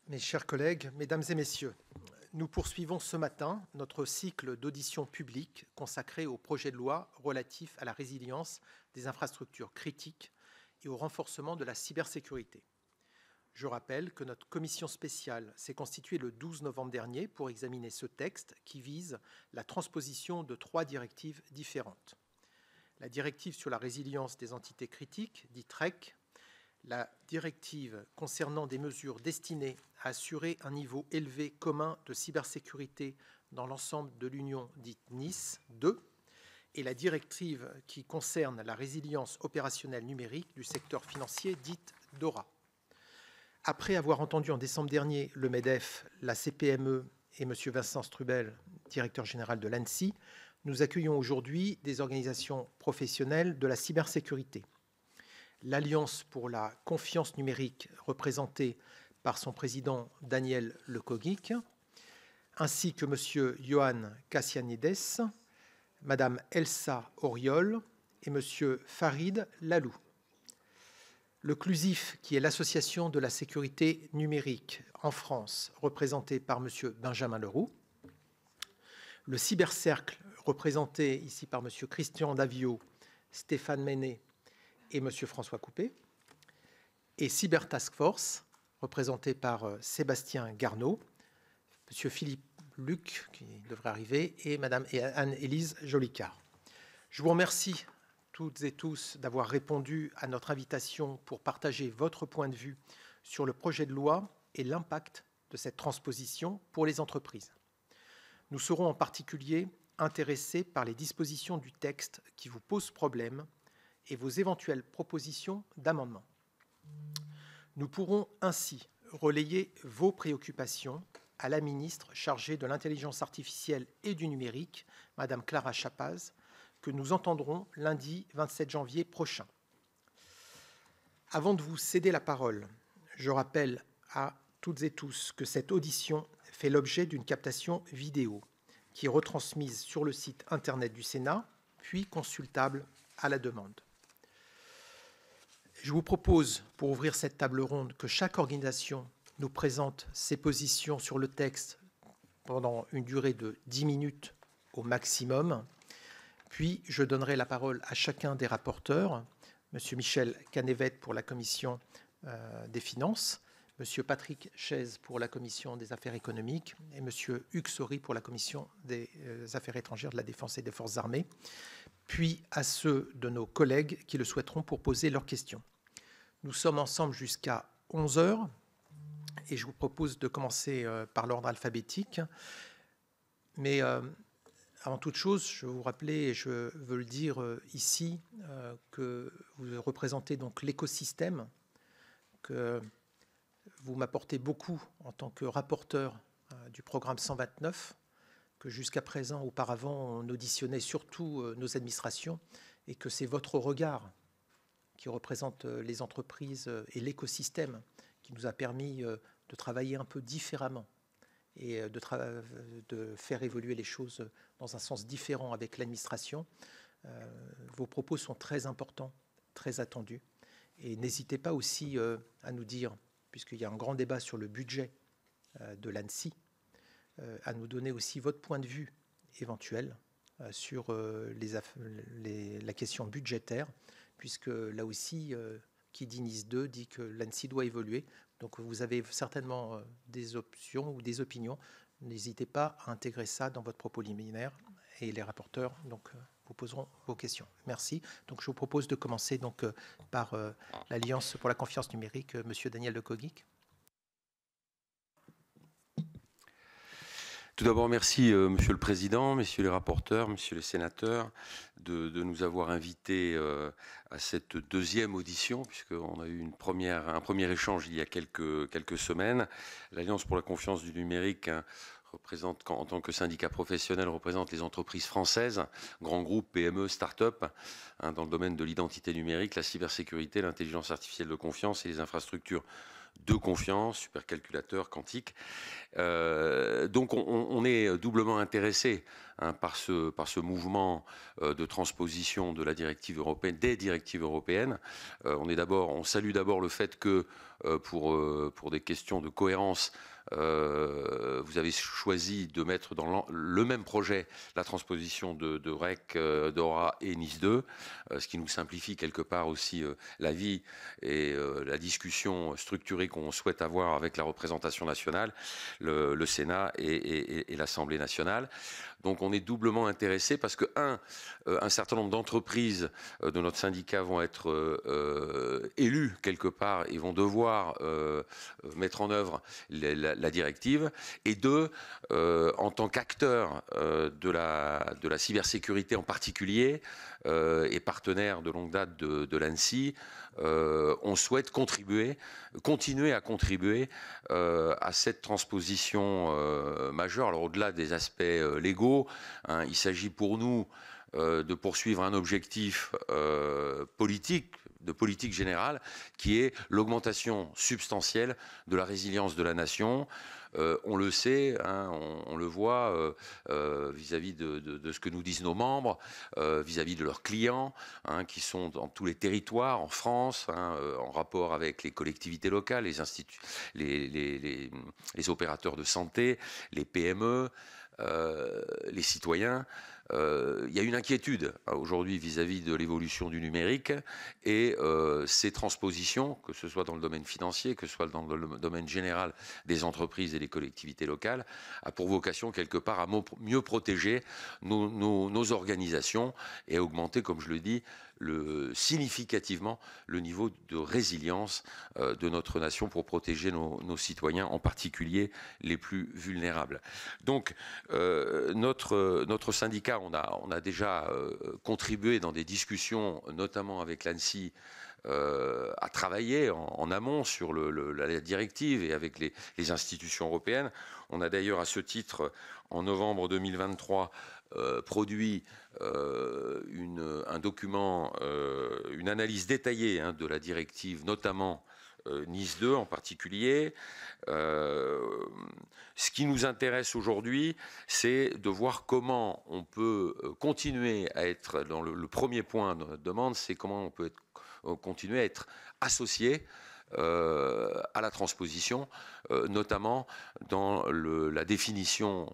Mes chers collègues, mesdames et messieurs, nous poursuivons ce matin notre cycle d'auditions publiques consacré au projet de loi relatif à la résilience des infrastructures critiques et au renforcement de la cybersécurité. Je rappelle que notre commission spéciale s'est constituée le 12 novembre dernier pour examiner ce texte qui vise la transposition de 3 directives différentes. La directive sur la résilience des entités critiques, dite REC, la directive concernant des mesures destinées à assurer un niveau élevé commun de cybersécurité dans l'ensemble de l'Union, dite NIS 2, et la directive qui concerne la résilience opérationnelle numérique du secteur financier, dite DORA. Après avoir entendu en décembre dernier le MEDEF, la CPME et M. Vincent Strubel, directeur général de l'ANSSI, nous accueillons aujourd'hui des organisations professionnelles de la cybersécurité. L'Alliance pour la confiance numérique, représentée par son président Daniel Lecoguic, ainsi que M. Johan Cassianides, Mme Elsa Auriol et M. Farid Lalou. Le CLUSIF, qui est l'Association de la sécurité numérique en France, représentée par M. Benjamin Leroux. Le Cybercercle, représenté ici par M. Christian Davio, Stéphane Menet et M. François Coupé, et Cyber Task Force, représenté par Sébastien Garneau, M. Philippe Luc, qui devrait arriver, et Mme Anne-Élise Jolicard. Je vous remercie toutes et tous d'avoir répondu à notre invitation pour partager votre point de vue sur le projet de loi et l'impact de cette transposition pour les entreprises. Nous serons en particulier intéressés par les dispositions du texte qui vous posent problème et vos éventuelles propositions d'amendement. Nous pourrons ainsi relayer vos préoccupations à la ministre chargée de l'intelligence artificielle et du numérique, Madame Clara Chapaz, que nous entendrons lundi 27 janvier prochain. Avant de vous céder la parole, je rappelle à toutes et tous que cette audition fait l'objet d'une captation vidéo qui est retransmise sur le site Internet du Sénat, puis consultable à la demande. Je vous propose, pour ouvrir cette table ronde, que chaque organisation nous présente ses positions sur le texte pendant une durée de 10 minutes au maximum. Puis, je donnerai la parole à chacun des rapporteurs, M. Michel Canévet pour la Commission des Finances, M. Patrick Chaise pour la Commission des Affaires économiques et M. Hugues Saury pour la Commission des Affaires étrangères, de la Défense et des Forces armées, puis à ceux de nos collègues qui le souhaiteront pour poser leurs questions. Nous sommes ensemble jusqu'à 11 heures et je vous propose de commencer par l'ordre alphabétique. Mais avant toute chose, je veux vous rappeler, et je veux le dire ici, que vous représentez donc l'écosystème, que vous m'apportez beaucoup en tant que rapporteur du programme 129, que jusqu'à présent, auparavant, on auditionnait surtout nos administrations, et que c'est votre regard qui représente les entreprises et l'écosystème qui nous a permis de travailler un peu différemment et de faire évoluer les choses dans un sens différent avec l'administration. Vos propos sont très importants, très attendus. Et n'hésitez pas aussi à nous dire, puisqu'il y a un grand débat sur le budget de l'ANSSI, à nous donner aussi votre point de vue éventuel sur la question budgétaire, puisque là aussi, qui dit NIS 2 dit que l'ANSSI doit évoluer. Donc vous avez certainement des options ou des opinions. N'hésitez pas à intégrer ça dans votre propos liminaire et les rapporteurs donc, vous poseront vos questions. Merci. Donc je vous propose de commencer donc, par l'Alliance pour la confiance numérique, M. Daniel Lecoguic. Tout d'abord, merci Monsieur le Président, Messieurs les rapporteurs, Messieurs les sénateurs, de nous avoir invités à cette deuxième audition, puisqu'on a eu un premier échange il y a quelques semaines. L'Alliance pour la confiance du numérique représente, en tant que syndicat professionnel, représente les entreprises françaises, grands groupes, PME, start-up, dans le domaine de l'identité numérique, la cybersécurité, l'intelligence artificielle de confiance et les infrastructures de confiance, supercalculateur quantique. Donc on est doublement intéressé par ce mouvement de transposition de la directive européenne, des directives européennes. On salue d'abord le fait que pour des questions de cohérence, vous avez choisi de mettre dans le même projet la transposition de REC, DORA et NIS 2, ce qui nous simplifie quelque part aussi la vie et la discussion structurée qu'on souhaite avoir avec la représentation nationale, le Sénat et l'Assemblée nationale. Donc on est doublement intéressé parce que, un certain nombre d'entreprises de notre syndicat vont être élues quelque part et vont devoir mettre en œuvre la directive. Et deux, en tant qu'acteur de la cybersécurité en particulier et partenaire de longue date de l'ANSSI, on souhaite continuer à contribuer à cette transposition majeure. Alors au-delà des aspects légaux, il s'agit pour nous de poursuivre un objectif de politique générale, qui est l'augmentation substantielle de la résilience de la nation. On le sait, on le voit vis-à-vis de ce que nous disent nos membres, vis-à-vis de leurs clients, qui sont dans tous les territoires en France, en rapport avec les collectivités locales, les instituts, les opérateurs de santé, les PME, les citoyens. Il y a une inquiétude aujourd'hui vis-à-vis de l'évolution du numérique et ces transpositions, que ce soit dans le domaine financier, que ce soit dans le domaine général des entreprises et des collectivités locales, a pour vocation quelque part à mieux protéger nos organisations et à augmenter, comme je le dis, significativement le niveau de résilience de notre nation pour protéger nos citoyens, en particulier les plus vulnérables. Donc notre syndicat, on a déjà contribué dans des discussions, notamment avec l'ANSSI, à travailler en amont sur la directive et avec les institutions européennes. On a d'ailleurs à ce titre, en novembre 2023, produit un document, une analyse détaillée de la directive, notamment NIS 2 en particulier. Ce qui nous intéresse aujourd'hui, c'est de voir comment on peut continuer à être, dans le premier point de notre demande, c'est comment on peut continuer à être associé à la transposition, notamment dans la définition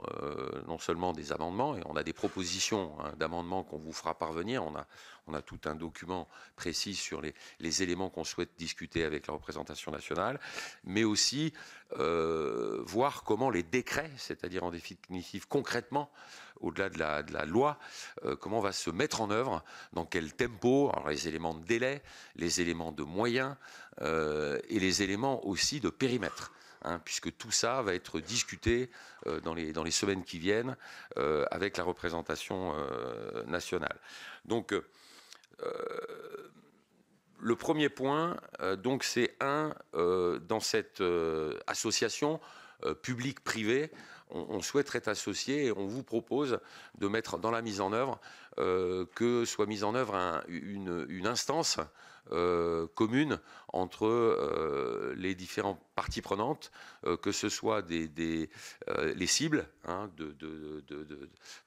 non seulement des amendements, et on a des propositions d'amendements qu'on vous fera parvenir, on a tout un document précis sur les éléments qu'on souhaite discuter avec la représentation nationale, mais aussi voir comment les décrets, c'est-à-dire en définitive concrètement, au-delà de la loi, comment on va se mettre en œuvre, dans quel tempo, alors les éléments de délai, les éléments de moyens et les éléments aussi de périmètre. Puisque tout ça va être discuté dans les semaines qui viennent avec la représentation nationale. Donc, le premier point, donc, c'est dans cette association publique-privée, on souhaiterait être associé et on vous propose de mettre dans la mise en œuvre que soit mise en œuvre une instance commune entre les différentes parties prenantes, que ce soit les cibles de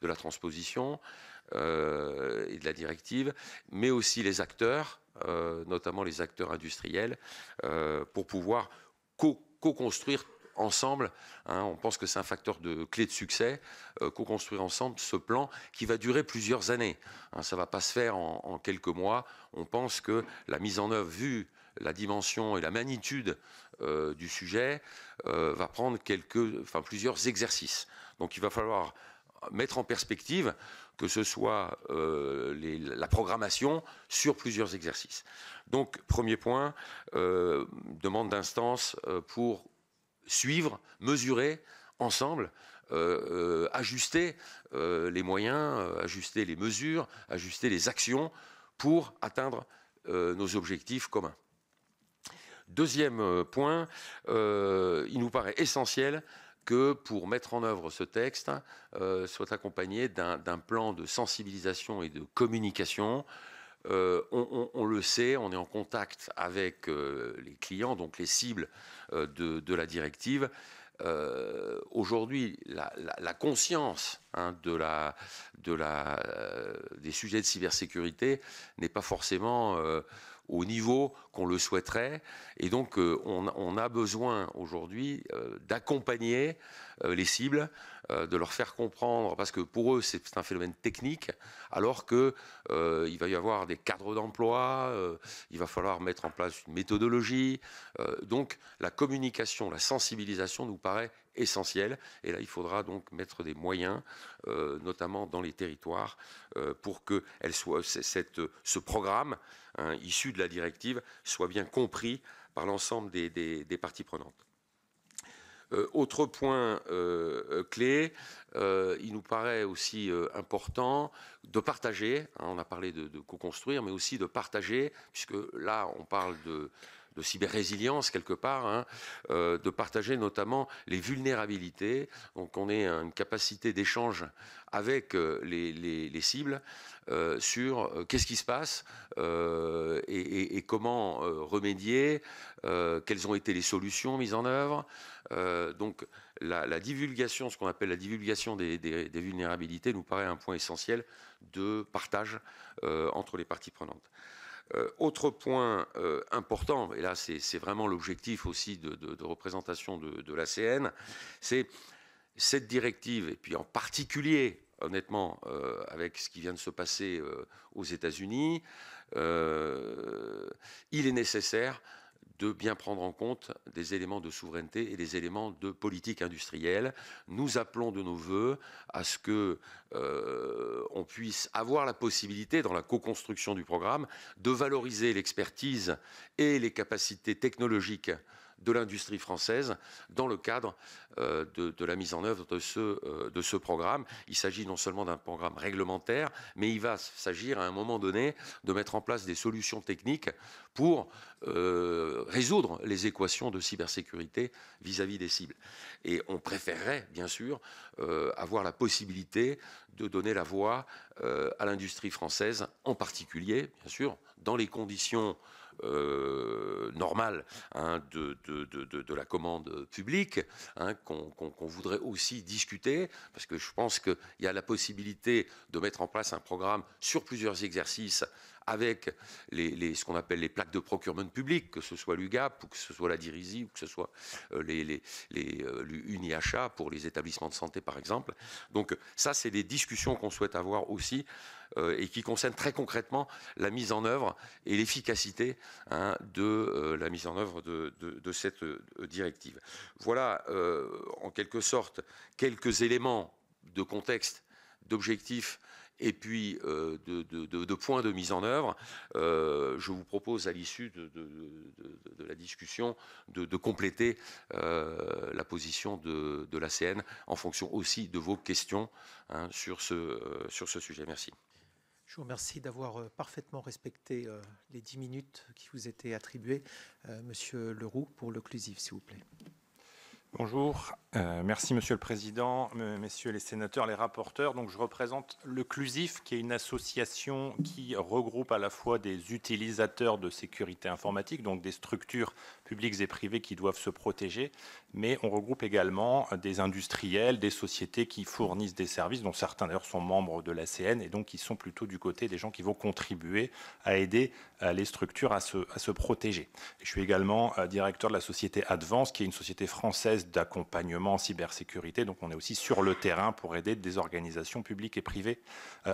la transposition et de la directive, mais aussi les acteurs, notamment les acteurs industriels, pour pouvoir co-construire ensemble, on pense que c'est un facteur de clé de succès, co-construire ensemble ce plan qui va durer plusieurs années. Ça ne va pas se faire en quelques mois. On pense que la mise en œuvre, vu la dimension et la magnitude du sujet, va prendre plusieurs exercices. Donc il va falloir mettre en perspective que ce soit la programmation sur plusieurs exercices. Donc premier point, demande d'instance pour suivre, mesurer ensemble, ajuster les moyens, ajuster les mesures, ajuster les actions pour atteindre nos objectifs communs. Deuxième point, il nous paraît essentiel que pour mettre en œuvre ce texte soit accompagné d'un plan de sensibilisation et de communication on le sait, on est en contact avec les clients, donc les cibles de la directive. Aujourd'hui, la conscience des sujets de cybersécurité n'est pas forcément au niveau qu'on le souhaiterait. Et donc, on a besoin aujourd'hui d'accompagner les cibles, de leur faire comprendre, parce que pour eux, c'est un phénomène technique, alors qu'il va y avoir des cadres d'emploi, il va falloir mettre en place une méthodologie. Donc, la communication, la sensibilisation nous paraît essentielle. Et là, il faudra donc mettre des moyens, notamment dans les territoires, pour que ce programme issu de la directive soit bien compris par l'ensemble des parties prenantes. Autre point clé, il nous paraît aussi important de partager, on a parlé de co-construire, mais aussi de partager, puisque là on parle de cyber-résilience quelque part, de partager notamment les vulnérabilités. Donc on ait une capacité d'échange avec les cibles sur qu'est-ce qui se passe et comment remédier, quelles ont été les solutions mises en œuvre. Donc la divulgation, ce qu'on appelle la divulgation des vulnérabilités, nous paraît un point essentiel de partage entre les parties prenantes. Autre point important, et là c'est vraiment l'objectif aussi de représentation de l'ACN, c'est cette directive, et puis en particulier, honnêtement, avec ce qui vient de se passer aux États-Unis, il est nécessaire de bien prendre en compte des éléments de souveraineté et des éléments de politique industrielle. Nous appelons de nos voeux à ce que on puisse avoir la possibilité, dans la co-construction du programme, de valoriser l'expertise et les capacités technologiques de l'industrie française dans le cadre de la mise en œuvre de ce programme. Il s'agit non seulement d'un programme réglementaire, mais il va s'agir à un moment donné de mettre en place des solutions techniques pour résoudre les équations de cybersécurité vis-à-vis des cibles. Et on préférerait, bien sûr, avoir la possibilité de donner la voix à l'industrie française, en particulier, bien sûr, dans les conditions normale de la commande publique, qu'on voudrait aussi discuter, parce que je pense qu'il y a la possibilité de mettre en place un programme sur plusieurs exercices avec ce qu'on appelle les plaques de procurement public, que ce soit l'UGAP, ou que ce soit la DIRISI, ou que ce soit l'UNIHA pour les établissements de santé, par exemple. Donc ça, c'est des discussions qu'on souhaite avoir aussi, et qui concernent très concrètement la mise en œuvre et l'efficacité de la mise en œuvre de cette directive. Voilà, en quelque sorte, quelques éléments de contexte, d'objectifs, et puis de points de mise en œuvre. Je vous propose à l'issue de la discussion de compléter la position de l'ACN en fonction aussi de vos questions sur ce sujet. Merci. Je vous remercie d'avoir parfaitement respecté les 10 minutes qui vous étaient attribuées. Monsieur Leroux, pour l'occlusif, s'il vous plaît. Bonjour, merci Monsieur le Président, Messieurs les sénateurs, les rapporteurs. Donc, je représente l'Occlusif, qui est une association qui regroupe à la fois des utilisateurs de sécurité informatique, donc des structures publiques et privées qui doivent se protéger, mais on regroupe également des industriels, des sociétés qui fournissent des services, dont certains d'ailleurs sont membres de l'ACN, et donc qui sont plutôt du côté des gens qui vont contribuer à aider les structures à se protéger. Je suis également directeur de la société Advance, qui est une société française d'accompagnement en cybersécurité. Donc on est aussi sur le terrain pour aider des organisations publiques et privées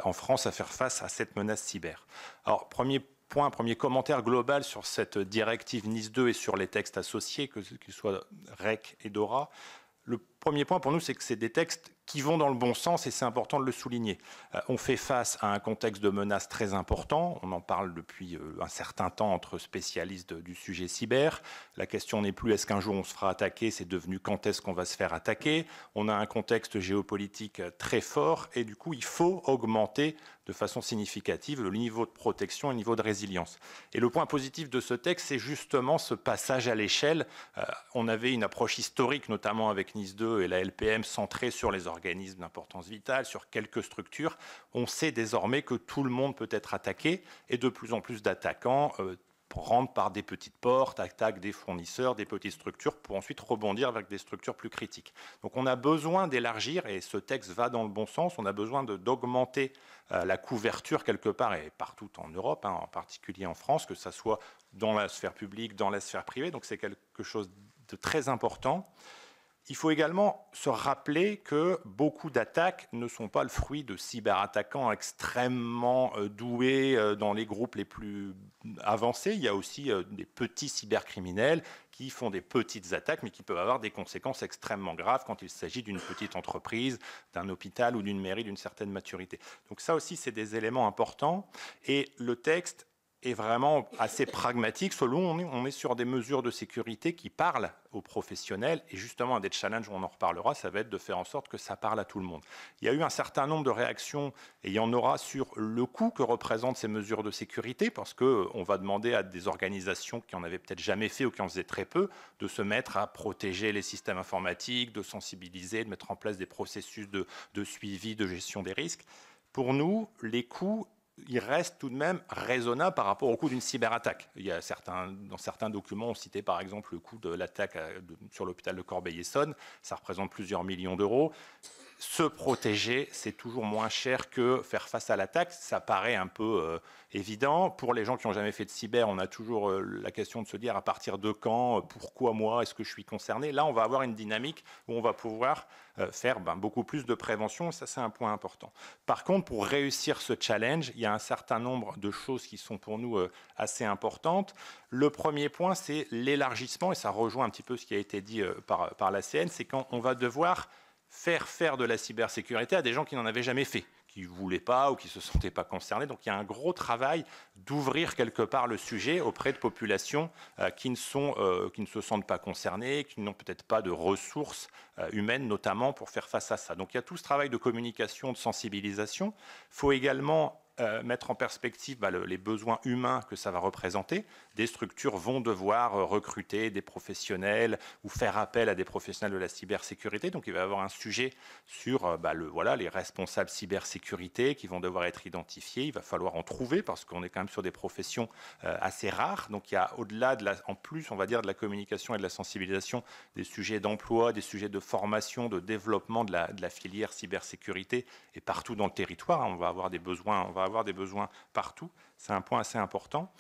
en France à faire face à cette menace cyber. Alors premier point, premier commentaire global sur cette directive NIS 2 et sur les textes associés, qu'ils soient REC et DORA. Le premier point pour nous, c'est que c'est des textes qui vont dans le bon sens et c'est important de le souligner. On fait face à un contexte de menace très important. On en parle depuis un certain temps entre spécialistes du sujet cyber. La question n'est plus est-ce qu'un jour on se fera attaquer, c'est devenu quand est-ce qu'on va se faire attaquer. On a un contexte géopolitique très fort et du coup il faut augmenter de façon significative le niveau de protection et le niveau de résilience. Et le point positif de ce texte, c'est justement ce passage à l'échelle. On avait une approche historique, notamment avec Nice 2 et la LPM, centrée sur les organismes d'importance vitale, sur quelques structures. On sait désormais que tout le monde peut être attaqué et de plus en plus d'attaquants rentrent par des petites portes, attaquent des fournisseurs, des petites structures pour ensuite rebondir avec des structures plus critiques. Donc on a besoin d'élargir, et ce texte va dans le bon sens, on a besoin d'augmenter la couverture quelque part et partout en Europe, en particulier en France, que ce soit dans la sphère publique, dans la sphère privée. Donc c'est quelque chose de très important. Il faut également se rappeler que beaucoup d'attaques ne sont pas le fruit de cyberattaquants extrêmement doués dans les groupes les plus avancés. Il y a aussi des petits cybercriminels qui font des petites attaques, mais qui peuvent avoir des conséquences extrêmement graves quand il s'agit d'une petite entreprise, d'un hôpital ou d'une mairie d'une certaine maturité. Donc ça aussi, c'est des éléments importants. Et le texte est vraiment assez pragmatique, selon on est sur des mesures de sécurité qui parlent aux professionnels, et justement un des challenges, on en reparlera, ça va être de faire en sorte que ça parle à tout le monde. Il y a eu un certain nombre de réactions, et il y en aura sur le coût que représentent ces mesures de sécurité, parce qu'on va demander à des organisations qui en avaient peut-être jamais fait ou qui en faisaient très peu, de se mettre à protéger les systèmes informatiques, de sensibiliser, de mettre en place des processus de suivi, de gestion des risques. Pour nous, les coûts, il reste tout de même raisonnable par rapport au coût d'une cyberattaque. Il y a dans certains documents, on citait par exemple le coût de l'attaque sur l'hôpital de Corbeil-Essonnes, ça représente plusieurs millions d'euros. Se protéger, c'est toujours moins cher que faire face à l'attaque. Ça paraît un peu évident. Pour les gens qui n'ont jamais fait de cyber, on a toujours la question de se dire à partir de quand, pourquoi moi, est-ce que je suis concerné? Là, on va avoir une dynamique où on va pouvoir faire beaucoup plus de prévention, et ça, c'est un point important. Par contre, pour réussir ce challenge, il y a un certain nombre de choses qui sont pour nous assez importantes. Le premier point, c'est l'élargissement, et ça rejoint un petit peu ce qui a été dit par l'ACN, c'est quand on va devoir faire de la cybersécurité à des gens qui n'en avaient jamais fait, qui ne voulaient pas ou qui ne se sentaient pas concernés. Donc il y a un gros travail d'ouvrir quelque part le sujet auprès de populations qui ne se sentent pas concernées, qui n'ont peut-être pas de ressources humaines notamment pour faire face à ça. Donc il y a tout ce travail de communication, de sensibilisation. Il faut également mettre en perspective les besoins humains que ça va représenter. Des structures vont devoir recruter des professionnels ou faire appel à des professionnels de la cybersécurité. Donc il va y avoir un sujet sur les responsables cybersécurité qui vont devoir être identifiés. Il va falloir en trouver parce qu'on est quand même sur des professions assez rares. Donc il y a au-delà en plus, on va dire, de la communication et de la sensibilisation, des sujets d'emploi, des sujets de formation, de développement de la filière cybersécurité, et partout dans le territoire, on va avoir des besoins partout. C'est un point assez important.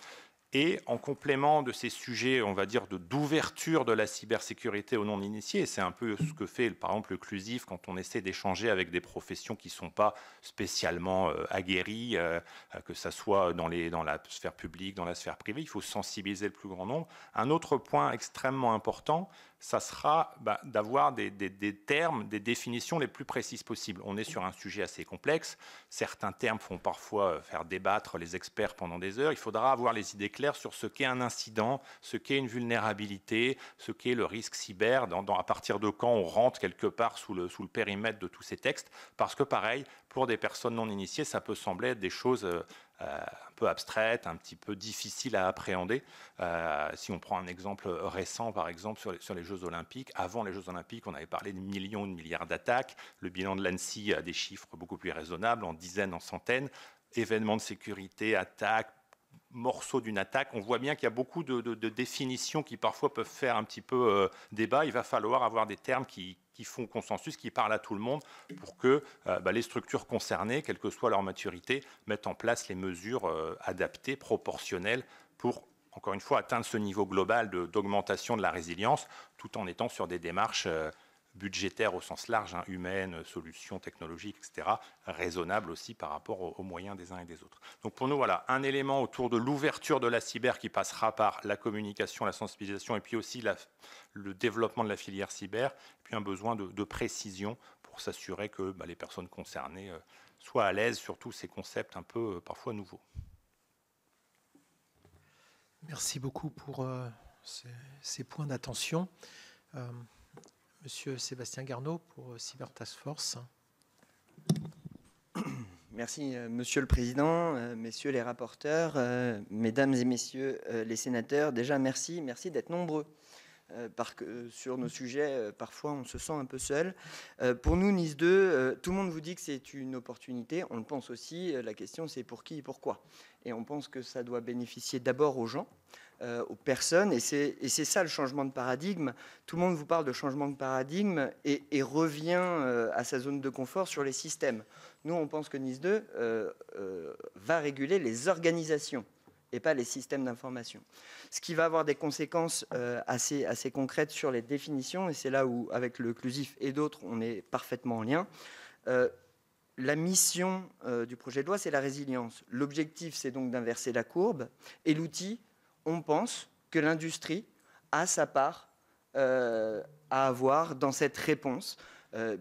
Et en complément de ces sujets, on va dire, d'ouverture de la cybersécurité aux non-initiés, et c'est un peu ce que fait, par exemple, le CLUSIF quand on essaie d'échanger avec des professions qui ne sont pas spécialement aguerries, que ce soit dans la sphère publique, dans la sphère privée, il faut sensibiliser le plus grand nombre. Un autre point extrêmement important, ça sera d'avoir des termes, des définitions les plus précises possibles. On est sur un sujet assez complexe. Certains termes font parfois faire débattre les experts pendant des heures. Il faudra avoir les idées claires sur ce qu'est un incident, ce qu'est une vulnérabilité, ce qu'est le risque cyber, à partir de quand on rentre quelque part sous le périmètre de tous ces textes. Parce que pareil, pour des personnes non initiées, ça peut sembler être des choses un peu abstraites, un petit peu difficiles à appréhender. Si on prend un exemple récent, par exemple, sur les Jeux Olympiques, avant les Jeux Olympiques, on avait parlé de millions, de milliards d'attaques. Le bilan de l'ANSSI a des chiffres beaucoup plus raisonnables, en dizaines, en centaines. Événements de sécurité, attaques, morceaux d'une attaque. On voit bien qu'il y a beaucoup de définitions qui parfois peuvent faire un petit peu débat. Il va falloir avoir des termes qui font consensus, qui parlent à tout le monde pour que les structures concernées, quelle que soit leur maturité, mettent en place les mesures adaptées, proportionnelles pour, encore une fois, atteindre ce niveau global d'augmentation de la résilience, tout en étant sur des démarches budgétaires au sens large, humaines, solutions technologiques, etc., raisonnables aussi par rapport aux moyens des uns et des autres. Donc pour nous, voilà, un élément autour de l'ouverture de la cyber qui passera par la communication, la sensibilisation, et puis aussi le développement de la filière cyber, et puis un besoin de précision pour s'assurer que les personnes concernées soient à l'aise sur tous ces concepts un peu parfois nouveaux. Merci beaucoup pour ces points d'attention. Monsieur Sébastien Garnaud pour Cyber Task Force. Merci, Monsieur le Président, Messieurs les rapporteurs, Mesdames et Messieurs les sénateurs. Déjà, merci d'être nombreux. Parce que sur nos sujets, parfois, on se sent un peu seul. Pour nous, Nice 2, tout le monde vous dit que c'est une opportunité. On le pense aussi. La question, c'est pour qui et pourquoi. Et on pense que ça doit bénéficier d'abord aux gens, aux personnes. Et c'est ça le changement de paradigme. Tout le monde vous parle de changement de paradigme et revient à sa zone de confort sur les systèmes. Nous, on pense que Nice 2 va réguler les organisations et pas les systèmes d'information. Ce qui va avoir des conséquences assez concrètes sur les définitions, et c'est là où, avec le CLUSIF et d'autres, on est parfaitement en lien. La mission du projet de loi, c'est la résilience. L'objectif, c'est donc d'inverser la courbe, et l'outil, on pense que l'industrie a sa part à avoir dans cette réponse.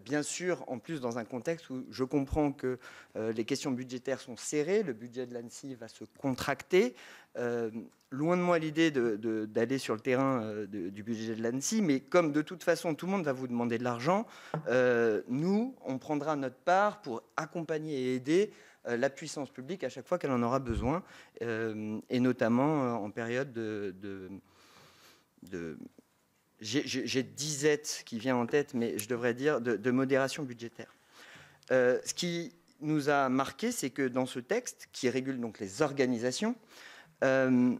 Bien sûr, en plus, dans un contexte où je comprends que les questions budgétaires sont serrées, le budget de l'ANSSI va se contracter. Loin de moi l'idée d'aller sur le terrain du budget de l'ANSSI, mais comme de toute façon, tout le monde va vous demander de l'argent, nous, on prendra notre part pour accompagner et aider la puissance publique à chaque fois qu'elle en aura besoin, et notamment en période j'ai disette qui vient en tête, mais je devrais dire de modération budgétaire. Ce qui nous a marqué, c'est que dans ce texte, qui régule donc les organisations, on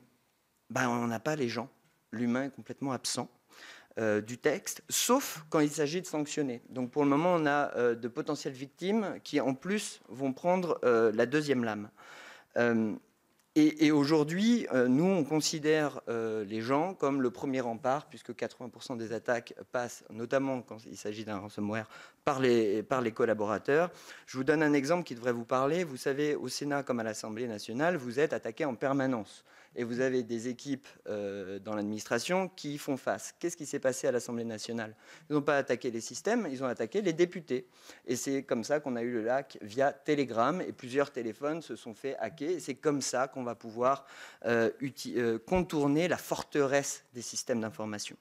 n'a pas les gens. L'humain est complètement absent du texte, sauf quand il s'agit de sanctionner. Donc pour le moment, on a de potentielles victimes qui, en plus, vont prendre la deuxième lame. Et aujourd'hui, nous, on considère les gens comme le premier rempart, puisque 80% des attaques passent, notamment quand il s'agit d'un ransomware, par les collaborateurs. Je vous donne un exemple qui devrait vous parler. Vous savez, au Sénat comme à l'Assemblée nationale, vous êtes attaqués en permanence. Et vous avez des équipes dans l'administration qui y font face. Qu'est-ce qui s'est passé à l'Assemblée nationale? Ils n'ont pas attaqué les systèmes, ils ont attaqué les députés. Et c'est comme ça qu'on a eu le hack via Telegram, et plusieurs téléphones se sont fait hacker. Et c'est comme ça qu'on va pouvoir contourner la forteresse des systèmes d'information.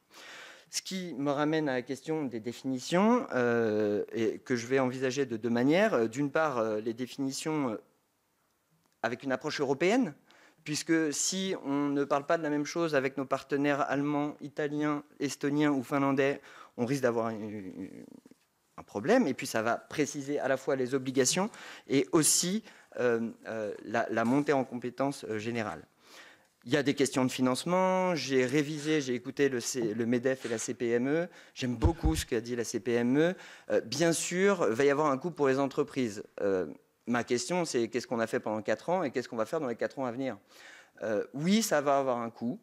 Ce qui me ramène à la question des définitions, et que je vais envisager de deux manières. D'une part, les définitions avec une approche européenne, puisque si on ne parle pas de la même chose avec nos partenaires allemands, italiens, estoniens ou finlandais, on risque d'avoir un problème. Et puis ça va préciser à la fois les obligations et aussi la montée en compétences générale. Il y a des questions de financement. J'ai révisé, j'ai écouté le MEDEF et la CPME. J'aime beaucoup ce qu'a dit la CPME. Bien sûr, il va y avoir un coût pour les entreprises. Ma question, c'est qu'est-ce qu'on a fait pendant 4 ans et qu'est-ce qu'on va faire dans les 4 ans à venir? Oui, ça va avoir un coût.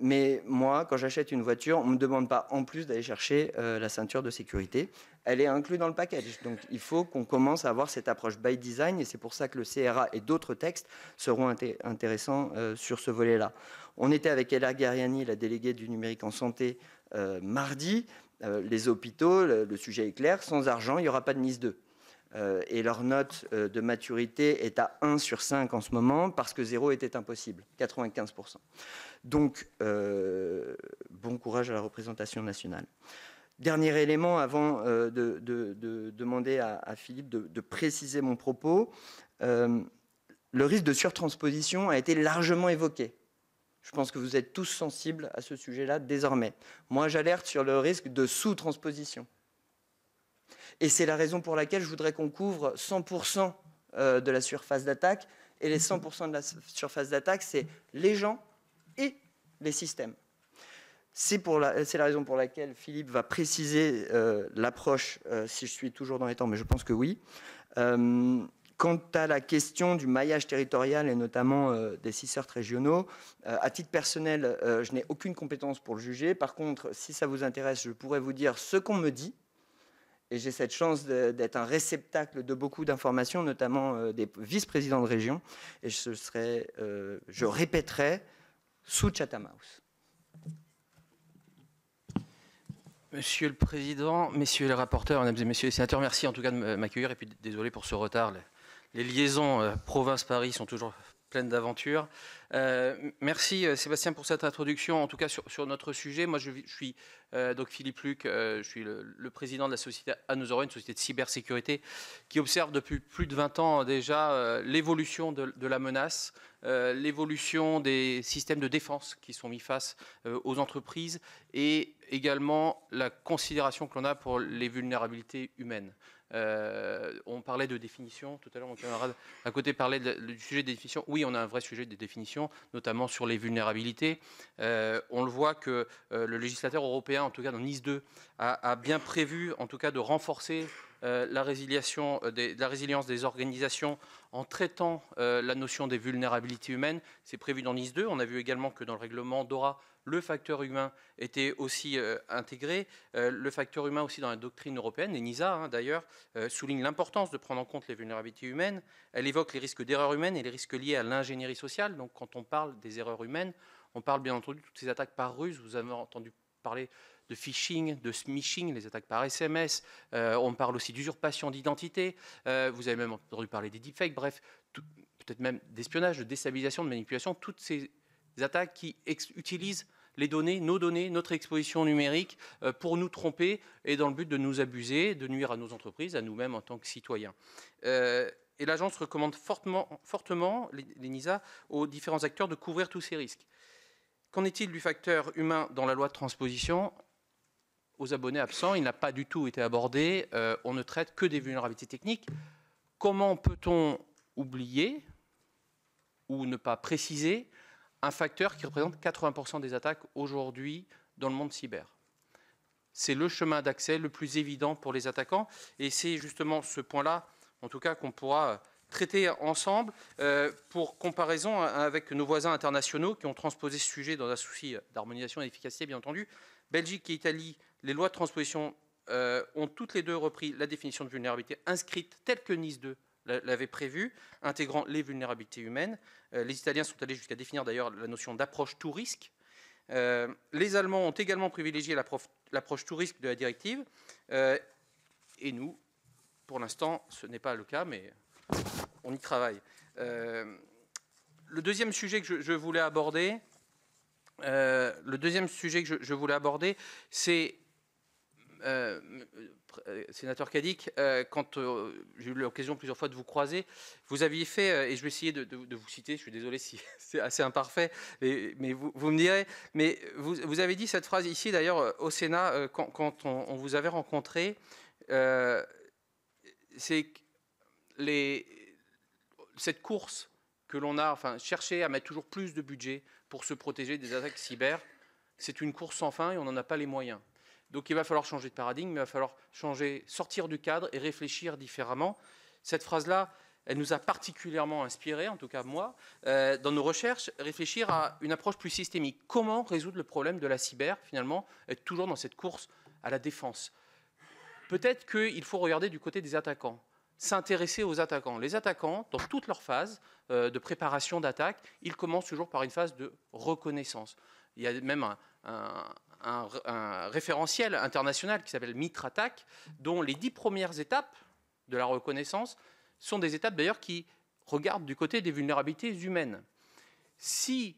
Mais moi, quand j'achète une voiture, on ne me demande pas en plus d'aller chercher la ceinture de sécurité. Elle est inclue dans le package. Donc il faut qu'on commence à avoir cette approche by design, et c'est pour ça que le CRA et d'autres textes seront intéressants sur ce volet-là. On était avec Ella Gariani, la déléguée du numérique en santé, mardi. Les hôpitaux, le sujet est clair, sans argent, il n'y aura pas de Nice 2. Et leur note de maturité est à 1 sur 5 en ce moment, parce que 0 était impossible, 95%. Donc, bon courage à la représentation nationale. Dernier élément, avant de demander à Philippe de préciser mon propos, le risque de surtransposition a été largement évoqué. Je pense que vous êtes tous sensibles à ce sujet-là désormais. Moi, j'alerte sur le risque de sous-transposition. Et c'est la raison pour laquelle je voudrais qu'on couvre 100% de la surface d'attaque. Et les 100% de la surface d'attaque, c'est les gens et les systèmes. C'est la raison pour laquelle Philippe va préciser l'approche, si je suis toujours dans les temps, mais je pense que oui. Quant à la question du maillage territorial et notamment des CSIRT régionaux, à titre personnel, je n'ai aucune compétence pour le juger. Par contre, si ça vous intéresse, je pourrais vous dire ce qu'on me dit. Et j'ai cette chance d'être un réceptacle de beaucoup d'informations, notamment des vice-présidents de région. Et je répéterai sous Chatham House. Monsieur le Président, messieurs les rapporteurs, mesdames et messieurs les sénateurs, merci en tout cas de m'accueillir. Et puis désolé pour ce retard. Les liaisons province-Paris sont toujours pleine d'aventures. Merci Sébastien pour cette introduction, en tout cas sur notre sujet. Moi je suis donc Philippe Luc, je suis le président de la société Anosoro, une société de cybersécurité qui observe depuis plus de 20 ans déjà l'évolution de la menace, l'évolution des systèmes de défense qui sont mis face aux entreprises et également la considération que l'on a pour les vulnérabilités humaines. On parlait de définition, tout à l'heure mon camarade à côté parlait du sujet des définitions. Oui, on a un vrai sujet des définitions, notamment sur les vulnérabilités. On le voit que le législateur européen, en tout cas dans Nice 2, a bien prévu en tout cas de renforcer la résilience des organisations en traitant la notion des vulnérabilités humaines. C'est prévu dans Nice 2. On a vu également que dans le règlement DORA, le facteur humain était aussi intégré. Le facteur humain aussi dans la doctrine européenne, et NISA d'ailleurs, souligne l'importance de prendre en compte les vulnérabilités humaines. Elle évoque les risques d'erreurs humaines et les risques liés à l'ingénierie sociale. Donc quand on parle des erreurs humaines, on parle bien entendu de toutes ces attaques par ruse. Vous avez entendu parler de phishing, de smishing, les attaques par SMS. On parle aussi d'usurpation d'identité. Vous avez même entendu parler des deepfakes. Bref, peut-être même d'espionnage, de déstabilisation, de manipulation. Toutes ces attaques qui utilisent les données, nos données, notre exposition numérique pour nous tromper et dans le but de nous abuser, de nuire à nos entreprises, à nous-mêmes en tant que citoyens. Et l'agence recommande fortement les NISA aux différents acteurs de couvrir tous ces risques. Qu'en est-il du facteur humain dans la loi de transposition ? Aux abonnés absents, il n'a pas du tout été abordé. On ne traite que des vulnérabilités techniques. Comment peut-on oublier ou ne pas préciser un facteur qui représente 80% des attaques aujourd'hui dans le monde cyber? C'est le chemin d'accès le plus évident pour les attaquants. Et c'est justement ce point-là, en tout cas, qu'on pourra traiter ensemble pour comparaison avec nos voisins internationaux qui ont transposé ce sujet dans un souci d'harmonisation et d'efficacité, bien entendu. Belgique et Italie, les lois de transposition ont toutes les deux repris la définition de vulnérabilité inscrite telle que Nice 2 l'avait prévu, intégrant les vulnérabilités humaines. Les Italiens sont allés jusqu'à définir d'ailleurs la notion d'approche tout risque. Les Allemands ont également privilégié l'approche tout risque de la directive. Et nous, pour l'instant, ce n'est pas le cas, mais on y travaille. Le deuxième sujet que je voulais aborder, c'est sénateur Cadic, quand j'ai eu l'occasion plusieurs fois de vous croiser, vous aviez fait, et je vais essayer de vous citer, je suis désolé si c'est assez imparfait, mais vous me direz, mais vous avez dit cette phrase ici d'ailleurs au Sénat quand on vous avait rencontré, c'est cette course que l'on a, enfin chercher à mettre toujours plus de budget pour se protéger des attaques cyber, c'est une course sans fin et on n'en a pas les moyens. Donc il va falloir changer de paradigme, il va falloir sortir du cadre et réfléchir différemment. Cette phrase-là, elle nous a particulièrement inspirés, en tout cas moi, dans nos recherches, réfléchir à une approche plus systémique. Comment résoudre le problème de la cyber, finalement, être toujours dans cette course à la défense? Peut-être qu'il faut regarder du côté des attaquants, s'intéresser aux attaquants. Les attaquants, dans toutes leurs phases de préparation d'attaque, ils commencent toujours par une phase de reconnaissance. Il y a même un référentiel international qui s'appelle MITRE-ATT&CK, dont les 10 premières étapes de la reconnaissance sont des étapes d'ailleurs qui regardent du côté des vulnérabilités humaines. Si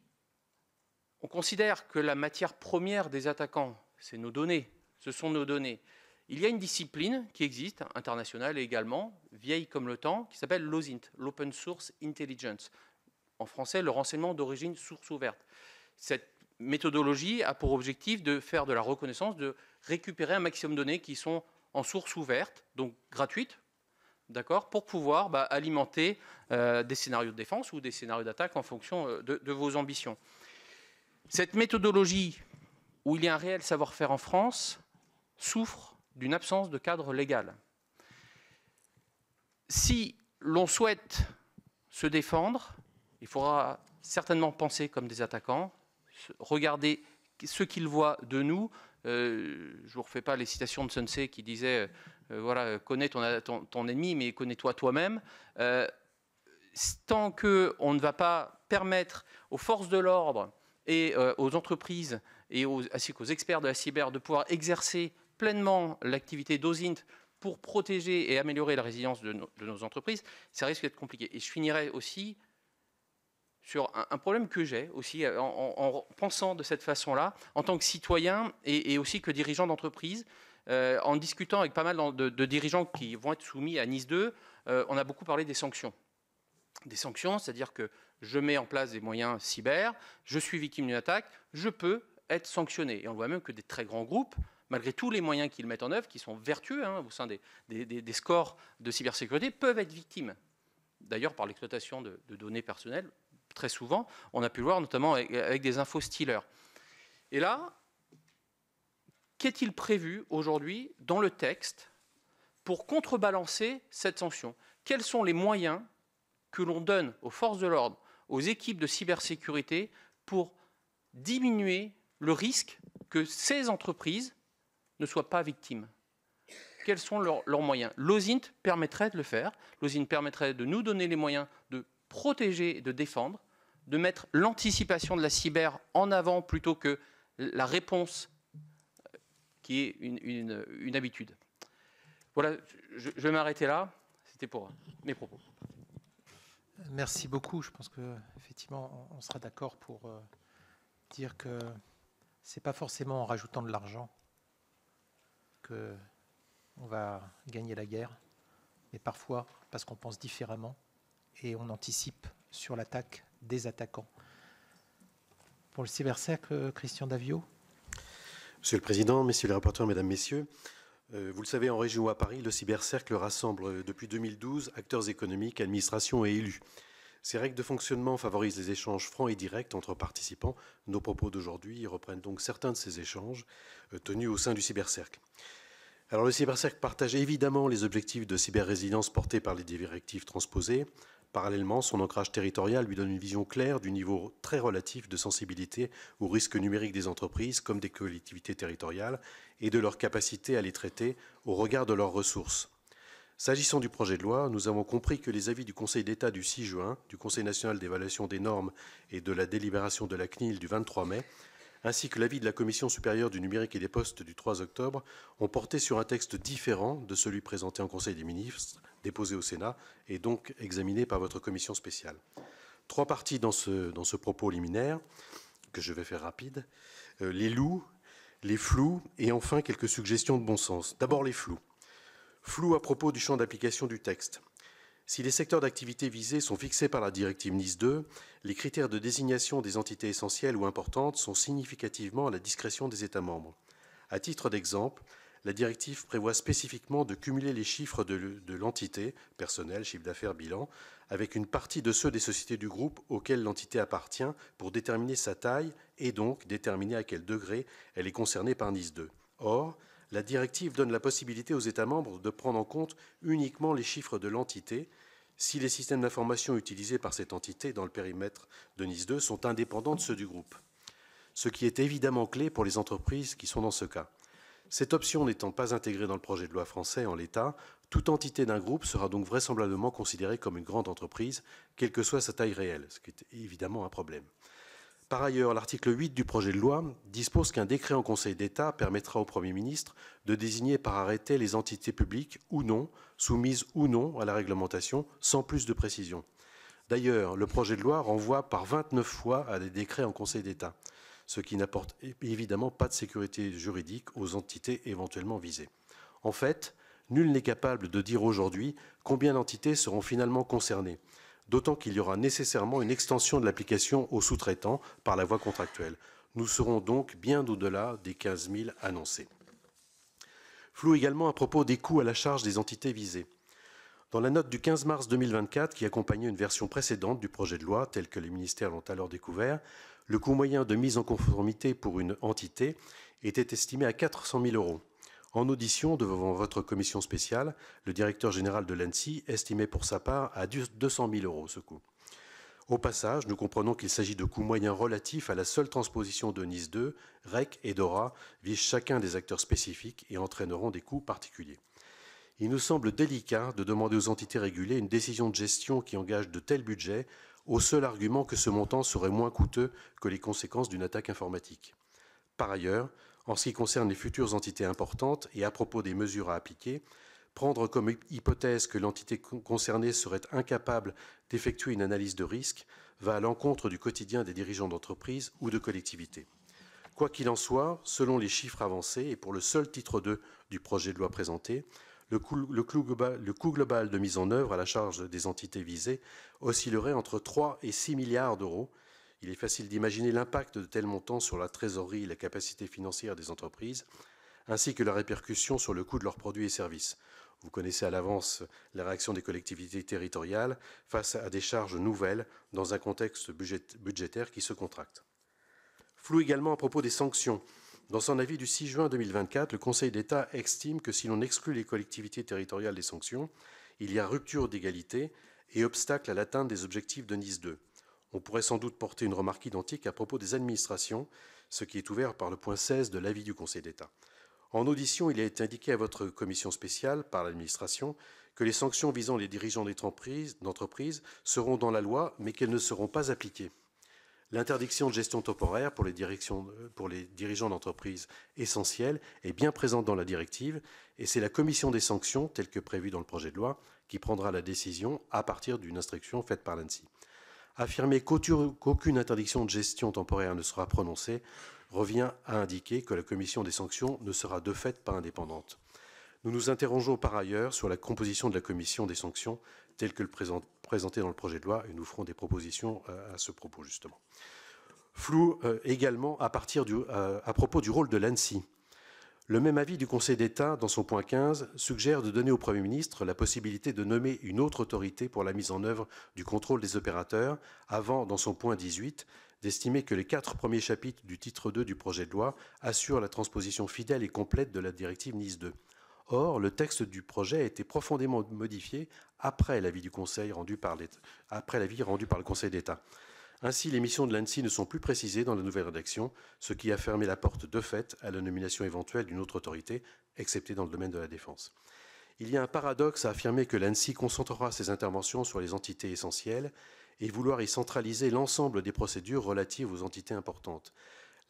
on considère que la matière première des attaquants, c'est nos données, ce sont nos données, il y a une discipline qui existe, internationale également, vieille comme le temps, qui s'appelle l'OSINT, l'Open Source Intelligence. En français, le renseignement d'origine source ouverte. Cette méthodologie a pour objectif de faire de la reconnaissance, de récupérer un maximum de données qui sont en source ouverte, donc gratuite, d'accord, pour pouvoir alimenter des scénarios de défense ou des scénarios d'attaque en fonction de vos ambitions. Cette méthodologie, où il y a un réel savoir-faire en France, souffre d'une absence de cadre légal. Si l'on souhaite se défendre, il faudra certainement penser comme des attaquants, regarder ce qu'ils voient de nous. Je ne vous refais pas les citations de Sun Tzu qui disait voilà, connais ton ennemi, mais connais-toi toi-même. Tant qu'on ne va pas permettre aux forces de l'ordre et aux entreprises ainsi qu'aux experts de la cyber de pouvoir exercer pleinement l'activité d'OSINT pour protéger et améliorer la résilience de nos entreprises, ça risque d'être compliqué. Et je finirai aussi sur un problème que j'ai aussi en pensant de cette façon-là, en tant que citoyen et aussi que dirigeant d'entreprise. En discutant avec pas mal de dirigeants qui vont être soumis à NIS 2, on a beaucoup parlé des sanctions. Des sanctions, c'est-à-dire que je mets en place des moyens cyber, je suis victime d'une attaque, je peux être sanctionné. Et on voit même que des très grands groupes, malgré tous les moyens qu'ils mettent en œuvre, qui sont vertueux au sein des scores de cybersécurité, peuvent être victimes. D'ailleurs, par l'exploitation de données personnelles, très souvent, on a pu le voir notamment avec des infos stealers. Et là, qu'est-il prévu aujourd'hui dans le texte pour contrebalancer cette sanction? Quels sont les moyens que l'on donne aux forces de l'ordre, aux équipes de cybersécurité pour diminuer le risque que ces entreprises ne soient pas victimes? Quels sont leurs moyens? L'OSINT permettrait de le faire. L'OSINT permettrait de nous donner les moyens de protéger et de défendre, de mettre l'anticipation de la cyber en avant plutôt que la réponse qui est une habitude. Voilà, je vais m'arrêter là. C'était pour mes propos. Merci beaucoup. Je pense qu'effectivement, on sera d'accord pour dire que ce n'est pas forcément en rajoutant de l'argent qu'on va gagner la guerre, mais parfois parce qu'on pense différemment et on anticipe sur l'attaque des attaquants. Pour le cybercercle, Christian Davio. Monsieur le Président, messieurs les rapporteurs, mesdames, messieurs, vous le savez, en région ou à Paris, le cybercercle rassemble depuis 2012 acteurs économiques, administrations et élus. Ces règles de fonctionnement favorisent les échanges francs et directs entre participants. Nos propos d'aujourd'hui reprennent donc certains de ces échanges tenus au sein du cybercercle. Alors le cybercercle partage évidemment les objectifs de cyber-résilience portés par les directives transposées. Parallèlement, son ancrage territorial lui donne une vision claire du niveau très relatif de sensibilité aux risques numériques des entreprises comme des collectivités territoriales et de leur capacité à les traiter au regard de leurs ressources. S'agissant du projet de loi, nous avons compris que les avis du Conseil d'État du 6 juin, du Conseil national d'évaluation des normes et de la délibération de la CNIL du 23 mai, ainsi que l'avis de la Commission supérieure du numérique et des postes du 3 octobre, ont porté sur un texte différent de celui présenté en Conseil des ministres, déposé au Sénat et donc examiné par votre commission spéciale. 3 parties dans ce propos liminaire, que je vais faire rapide. Les loups, les flous et enfin quelques suggestions de bon sens. D'abord les flous. Flou à propos du champ d'application du texte. Si les secteurs d'activité visés sont fixés par la directive NIS 2, les critères de désignation des entités essentielles ou importantes sont significativement à la discrétion des États membres. À titre d'exemple, la directive prévoit spécifiquement de cumuler les chiffres de l'entité, personnel, chiffre d'affaires, bilan, avec une partie de ceux des sociétés du groupe auxquelles l'entité appartient pour déterminer sa taille et donc déterminer à quel degré elle est concernée par NIS 2. Or, la directive donne la possibilité aux États membres de prendre en compte uniquement les chiffres de l'entité si les systèmes d'information utilisés par cette entité dans le périmètre de NIS 2 sont indépendants de ceux du groupe. Ce qui est évidemment clé pour les entreprises qui sont dans ce cas. Cette option n'étant pas intégrée dans le projet de loi français en l'état, toute entité d'un groupe sera donc vraisemblablement considérée comme une grande entreprise, quelle que soit sa taille réelle, ce qui est évidemment un problème. Par ailleurs, l'article 8 du projet de loi dispose qu'un décret en Conseil d'État permettra au Premier ministre de désigner par arrêté les entités publiques ou non, soumises ou non à la réglementation, sans plus de précision. D'ailleurs, le projet de loi renvoie par 29 fois à des décrets en Conseil d'État, ce qui n'apporte évidemment pas de sécurité juridique aux entités éventuellement visées. En fait, nul n'est capable de dire aujourd'hui combien d'entités seront finalement concernées, d'autant qu'il y aura nécessairement une extension de l'application aux sous-traitants par la voie contractuelle. Nous serons donc bien au-delà des 15 000 annoncés. Flou également à propos des coûts à la charge des entités visées. Dans la note du 15 mars 2024, qui accompagnait une version précédente du projet de loi, tel que les ministères l'ont alors découvert, le coût moyen de mise en conformité pour une entité était estimé à 400 000 €. En audition devant votre commission spéciale, le directeur général de l'ANSSI estimait pour sa part à 200 000 € ce coût. Au passage, nous comprenons qu'il s'agit de coûts moyens relatifs à la seule transposition de NIS 2, REC et DORA visent chacun des acteurs spécifiques et entraîneront des coûts particuliers. Il nous semble délicat de demander aux entités régulées une décision de gestion qui engage de tels budgets au seul argument que ce montant serait moins coûteux que les conséquences d'une attaque informatique. Par ailleurs, en ce qui concerne les futures entités importantes et à propos des mesures à appliquer, prendre comme hypothèse que l'entité concernée serait incapable d'effectuer une analyse de risque va à l'encontre du quotidien des dirigeants d'entreprise ou de collectivités. Quoi qu'il en soit, selon les chiffres avancés et pour le seul titre 2 du projet de loi présenté, le coût global de mise en œuvre à la charge des entités visées oscillerait entre 3 et 6 milliards d'euros. Il est facile d'imaginer l'impact de tels montants sur la trésorerie et la capacité financière des entreprises, ainsi que la répercussion sur le coût de leurs produits et services. Vous connaissez à l'avance la réaction des collectivités territoriales face à des charges nouvelles dans un contexte budgétaire qui se contracte. Flou également à propos des sanctions. Dans son avis du 6 juin 2024, le Conseil d'État estime que si l'on exclut les collectivités territoriales des sanctions, il y a rupture d'égalité et obstacle à l'atteinte des objectifs de Nice 2. On pourrait sans doute porter une remarque identique à propos des administrations, ce qui est ouvert par le point 16 de l'avis du Conseil d'État. En audition, il a été indiqué à votre commission spéciale par l'administration que les sanctions visant les dirigeants d'entreprise seront dans la loi, mais qu'elles ne seront pas appliquées. L'interdiction de gestion temporaire pour les dirigeants d'entreprise essentiels est bien présente dans la directive et c'est la commission des sanctions, telle que prévue dans le projet de loi, qui prendra la décision à partir d'une instruction faite par l'ANSSI. Affirmer qu'aucune interdiction de gestion temporaire ne sera prononcée revient à indiquer que la commission des sanctions ne sera de fait pas indépendante. Nous nous interrogeons par ailleurs sur la composition de la commission des sanctions telle que présentée dans le projet de loi et nous ferons des propositions à ce propos justement. Flou également à propos du rôle de l'ANSSI. Le même avis du Conseil d'État, dans son point 15, suggère de donner au Premier ministre la possibilité de nommer une autre autorité pour la mise en œuvre du contrôle des opérateurs, avant, dans son point 18, d'estimer que les 4 premiers chapitres du titre 2 du projet de loi assurent la transposition fidèle et complète de la directive Nice 2. Or, le texte du projet a été profondément modifié après l'avis rendu par le Conseil d'État. Ainsi, les missions de l'ANSSI ne sont plus précisées dans la nouvelle rédaction, ce qui a fermé la porte de fait à la nomination éventuelle d'une autre autorité, excepté dans le domaine de la défense. Il y a un paradoxe à affirmer que l'ANSSI concentrera ses interventions sur les entités essentielles et vouloir y centraliser l'ensemble des procédures relatives aux entités importantes.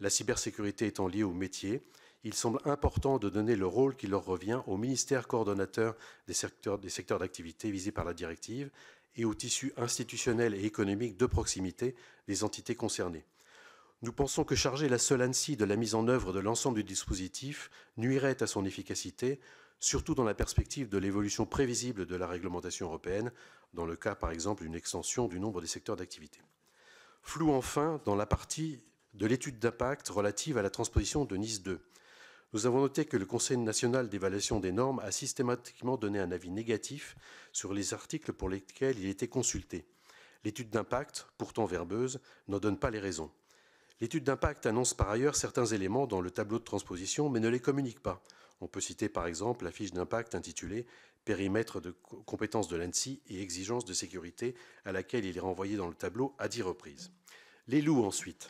La cybersécurité étant liée au métier, il semble important de donner le rôle qui leur revient au ministère coordonnateur des secteurs d'activité visés par la directive et au tissu institutionnel et économique de proximité des entités concernées. Nous pensons que charger la seule ANSSI de la mise en œuvre de l'ensemble du dispositif nuirait à son efficacité, surtout dans la perspective de l'évolution prévisible de la réglementation européenne, dans le cas par exemple d'une extension du nombre des secteurs d'activité. Flou enfin dans la partie de l'étude d'impact relative à la transposition de Nice 2. Nous avons noté que le Conseil national d'évaluation des normes a systématiquement donné un avis négatif sur les articles pour lesquels il était consulté. L'étude d'impact, pourtant verbeuse, n'en donne pas les raisons. L'étude d'impact annonce par ailleurs certains éléments dans le tableau de transposition, mais ne les communique pas. On peut citer par exemple la fiche d'impact intitulée « Périmètre de compétences de l'ANSSI et exigences de sécurité » à laquelle il est renvoyé dans le tableau à 10 reprises. Les loups ensuite.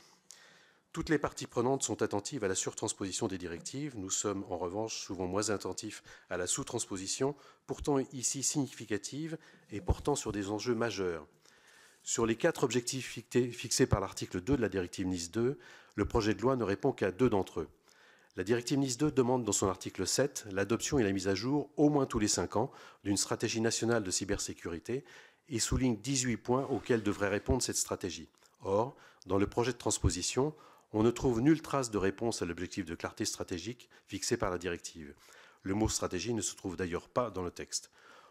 Toutes les parties prenantes sont attentives à la surtransposition des directives. Nous sommes en revanche souvent moins attentifs à la sous-transposition, pourtant ici significative et portant sur des enjeux majeurs. Sur les 4 objectifs fixés par l'article 2 de la directive Nice 2, le projet de loi ne répond qu'à 2 d'entre eux. La directive Nice 2 demande dans son article 7 l'adoption et la mise à jour, au moins tous les 5 ans, d'une stratégie nationale de cybersécurité et souligne 18 points auxquels devrait répondre cette stratégie. Or, dans le projet de transposition, on ne trouve nulle trace de réponse à l'objectif de clarté stratégique fixé par la directive. Le mot stratégie ne se trouve d'ailleurs pas dans le texte.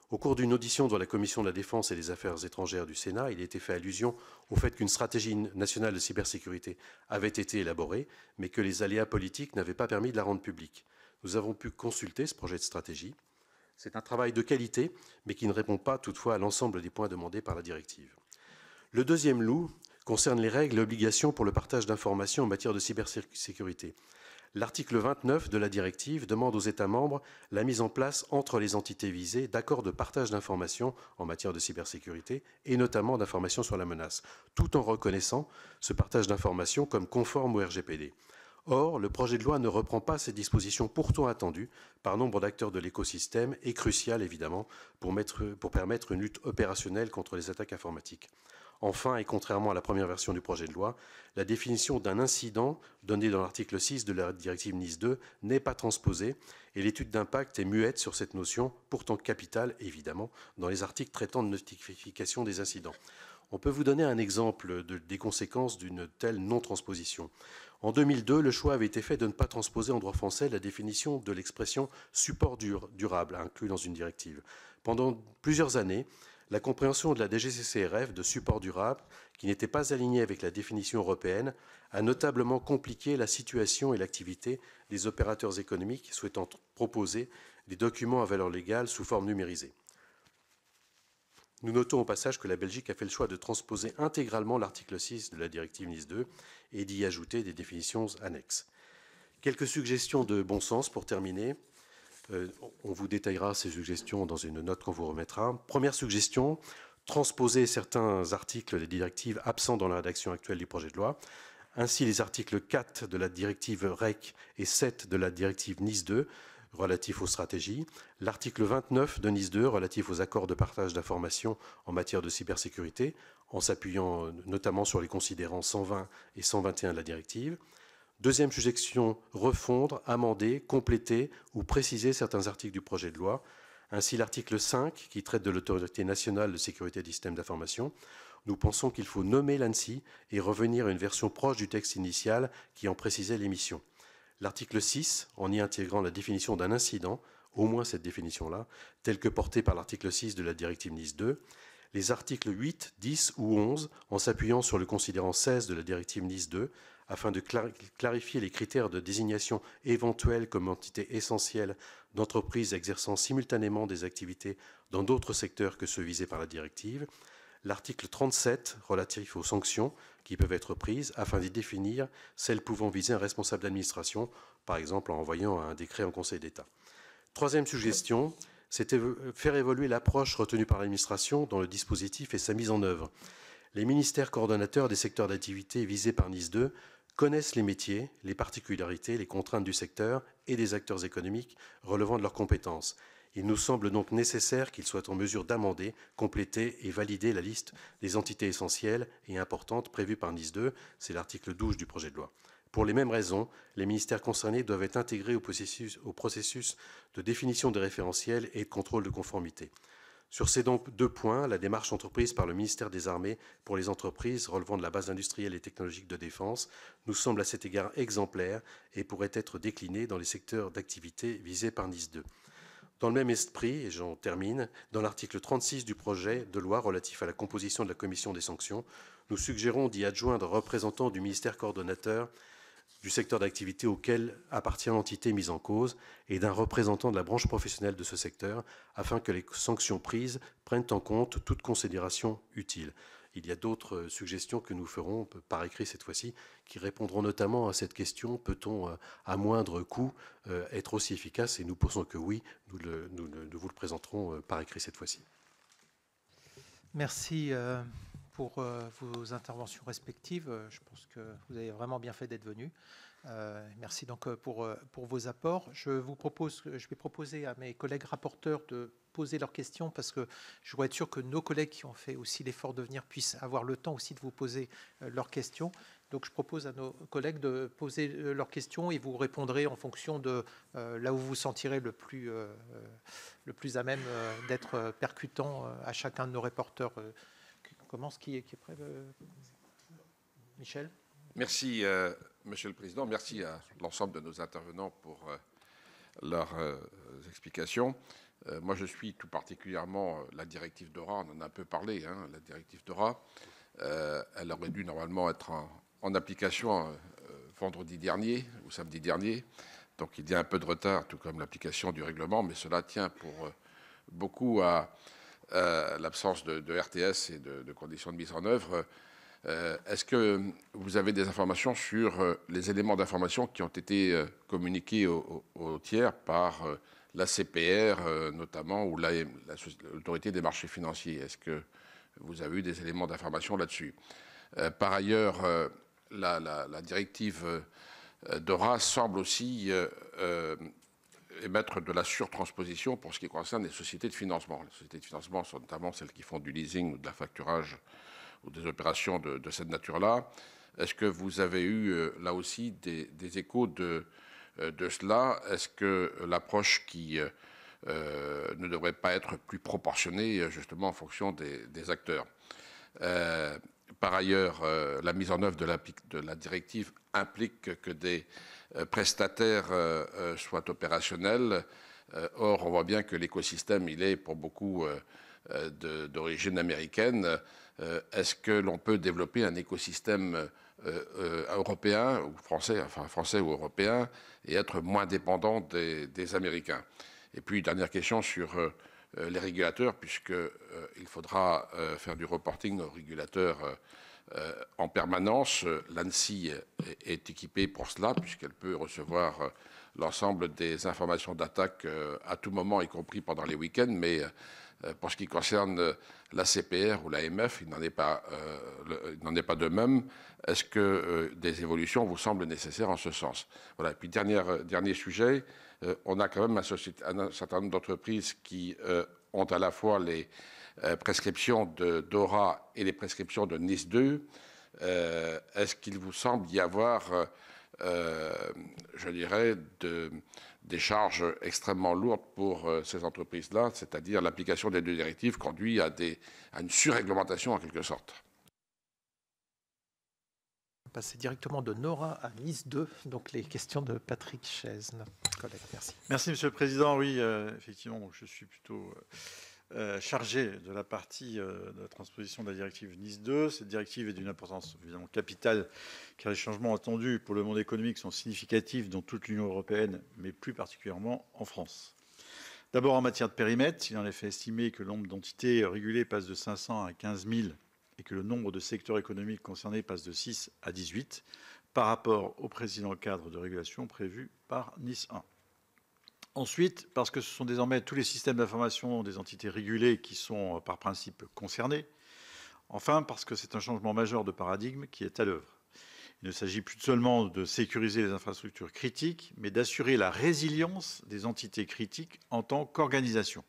Au cours d'une audition dans la Commission de la Défense et des Affaires étrangères du Sénat, il a été fait allusion au fait qu'une stratégie nationale de cybersécurité avait été élaborée, mais que les aléas politiques n'avaient pas permis de la rendre publique. Nous avons pu consulter ce projet de stratégie. C'est un travail de qualité, mais qui ne répond pas toutefois à l'ensemble des points demandés par la directive. Le deuxième loup concerne les règles et obligations pour le partage d'informations en matière de cybersécurité. L'article 29 de la directive demande aux États membres la mise en place entre les entités visées d'accords de partage d'informations en matière de cybersécurité et notamment d'informations sur la menace, tout en reconnaissant ce partage d'informations comme conforme au RGPD. Or, le projet de loi ne reprend pas ces dispositions pourtant attendues par nombre d'acteurs de l'écosystème et cruciales évidemment pour permettre une lutte opérationnelle contre les attaques informatiques. Enfin, et contrairement à la première version du projet de loi, la définition d'un incident donnée dans l'article 6 de la directive Nice 2 n'est pas transposée et l'étude d'impact est muette sur cette notion, pourtant capitale, évidemment, dans les articles traitant de notification des incidents. On peut vous donner un exemple des conséquences d'une telle non-transposition. En 2002, le choix avait été fait de ne pas transposer en droit français la définition de l'expression support durable inclus dans une directive. Pendant plusieurs années, la compréhension de la DGCCRF de support durable, qui n'était pas alignée avec la définition européenne, a notablement compliqué la situation et l'activité des opérateurs économiques souhaitant proposer des documents à valeur légale sous forme numérisée. Nous notons au passage que la Belgique a fait le choix de transposer intégralement l'article 6 de la directive NIS 2 et d'y ajouter des définitions annexes. Quelques suggestions de bon sens pour terminer. On vous détaillera ces suggestions dans une note qu'on vous remettra. Première suggestion, transposer certains articles des directives absents dans la rédaction actuelle du projet de loi. Ainsi, les articles 4 de la directive REC et 7 de la directive NIS 2 relatif aux stratégies, l'article 29 de NIS 2 relatif aux accords de partage d'informations en matière de cybersécurité, en s'appuyant notamment sur les considérants 120 et 121 de la directive. Deuxième suggestion, refondre, amender, compléter ou préciser certains articles du projet de loi. Ainsi, l'article 5, qui traite de l'Autorité nationale de sécurité des systèmes d'information, nous pensons qu'il faut nommer l'ANSSI et revenir à une version proche du texte initial qui en précisait les missions. L'article 6, en y intégrant la définition d'un incident, au moins cette définition-là, telle que portée par l'article 6 de la directive NIS 2, les articles 8, 10 ou 11, en s'appuyant sur le considérant 16 de la directive NIS 2, afin de clarifier les critères de désignation éventuelle comme entité essentielle d'entreprises exerçant simultanément des activités dans d'autres secteurs que ceux visés par la directive. L'article 37, relatif aux sanctions qui peuvent être prises, afin d'y définir celles pouvant viser un responsable d'administration, par exemple en envoyant un décret en Conseil d'État. Troisième suggestion, c'était faire évoluer l'approche retenue par l'administration dans le dispositif et sa mise en œuvre. Les ministères coordonnateurs des secteurs d'activité visés par NIS 2 connaissent les métiers, les particularités, les contraintes du secteur et des acteurs économiques relevant de leurs compétences. Il nous semble donc nécessaire qu'ils soient en mesure d'amender, compléter et valider la liste des entités essentielles et importantes prévues par NIS 2, c'est l'article 12 du projet de loi. Pour les mêmes raisons, les ministères concernés doivent être intégrés au processus de définition des référentiels et de contrôle de conformité. Sur ces donc deux points, la démarche entreprise par le ministère des Armées pour les entreprises relevant de la base industrielle et technologique de défense nous semble à cet égard exemplaire et pourrait être déclinée dans les secteurs d'activité visés par NIS 2. Dans le même esprit, et j'en termine, dans l'article 36 du projet de loi relatif à la composition de la commission des sanctions, nous suggérons d'y adjoindre un représentant du ministère coordonnateur du secteur d'activité auquel appartient l'entité mise en cause et d'un représentant de la branche professionnelle de ce secteur afin que les sanctions prises prennent en compte toute considération utile. Il y a d'autres suggestions que nous ferons par écrit cette fois-ci qui répondront notamment à cette question: peut-on à moindre coût être aussi efficace? Et nous pensons que oui, nous vous le présenterons par écrit cette fois-ci. Merci pour vos interventions respectives. Je pense que vous avez vraiment bien fait d'être venu. Merci donc pour vos apports. Je vais proposer à mes collègues rapporteurs de poser leurs questions parce que je voudrais être sûr que nos collègues qui ont fait aussi l'effort de venir puissent avoir le temps aussi de vous poser leurs questions. Donc je propose à nos collègues de poser leurs questions et vous répondrez en fonction de là où vous vous sentirez le plus à même d'être percutant à chacun de nos rapporteurs. Commence, qui est prêt? Michel? Merci, Monsieur le Président. Merci à l'ensemble de nos intervenants pour leurs explications. Moi, je suis tout particulièrement la directive DORA. On en a un peu parlé, hein, la directive DORA. Elle aurait dû normalement être en application vendredi dernier ou samedi dernier. Donc, il y a un peu de retard, tout comme l'application du règlement, mais cela tient pour beaucoup à l'absence de RTS et de conditions de mise en œuvre. Est-ce que vous avez des informations sur les éléments d'information qui ont été communiqués aux tiers par l'ACPR notamment, ou l'autorité des marchés financiers? Est-ce que vous avez eu des éléments d'information là-dessus? Par ailleurs, la directive DORA semble aussi émettre de la surtransposition pour ce qui concerne les sociétés de financement. Les sociétés de financement sont notamment celles qui font du leasing ou de la facturage ou des opérations de cette nature-là. Est-ce que vous avez eu là aussi des échos de cela? Est-ce que l'approche qui ne devrait pas être plus proportionnée justement en fonction des acteurs? Par ailleurs, la mise en œuvre de la directive implique que des prestataires soient opérationnels. Or, on voit bien que l'écosystème, il est pour beaucoup d'origine américaine. Est-ce que l'on peut développer un écosystème européen ou français, enfin français ou européen, et être moins dépendant des Américains? Et puis, dernière question sur les régulateurs, puisqu'il faudra faire du reporting aux régulateurs en permanence. L'ANSSI est équipée pour cela, puisqu'elle peut recevoir l'ensemble des informations d'attaque à tout moment, y compris pendant les week-ends. Mais pour ce qui concerne la CPR ou l'AMF, il n'en est pas de même. Est-ce que des évolutions vous semblent nécessaires en ce sens? Voilà. Et puis, dernier sujet, on a quand même un certain nombre d'entreprises qui ont à la fois les prescriptions de DORA et les prescriptions de NIS 2. Est-ce qu'il vous semble y avoir, je dirais, des charges extrêmement lourdes pour ces entreprises-là, c'est-à-dire l'application des deux directives conduit à une surréglementation en quelque sorte? On va passer directement de Nora à NIS 2, donc les questions de Patrick Chaise, notre collègue. Merci. Merci, Monsieur le Président. Oui, effectivement, je suis plutôt chargé de la partie de la transposition de la directive NIS 2. Cette directive est d'une importance évidemment capitale, car les changements attendus pour le monde économique sont significatifs dans toute l'Union européenne, mais plus particulièrement en France. D'abord, en matière de périmètre, il est en effet estimé que le nombre d'entités régulées passe de 500 à 15 000 et que le nombre de secteurs économiques concernés passe de 6 à 18 par rapport au précédent cadre de régulation prévu par NIS 1. Ensuite, parce que ce sont désormais tous les systèmes d'information des entités régulées qui sont par principe concernés. Enfin, parce que c'est un changement majeur de paradigme qui est à l'œuvre. Il ne s'agit plus seulement de sécuriser les infrastructures critiques, mais d'assurer la résilience des entités critiques en tant qu'organisation.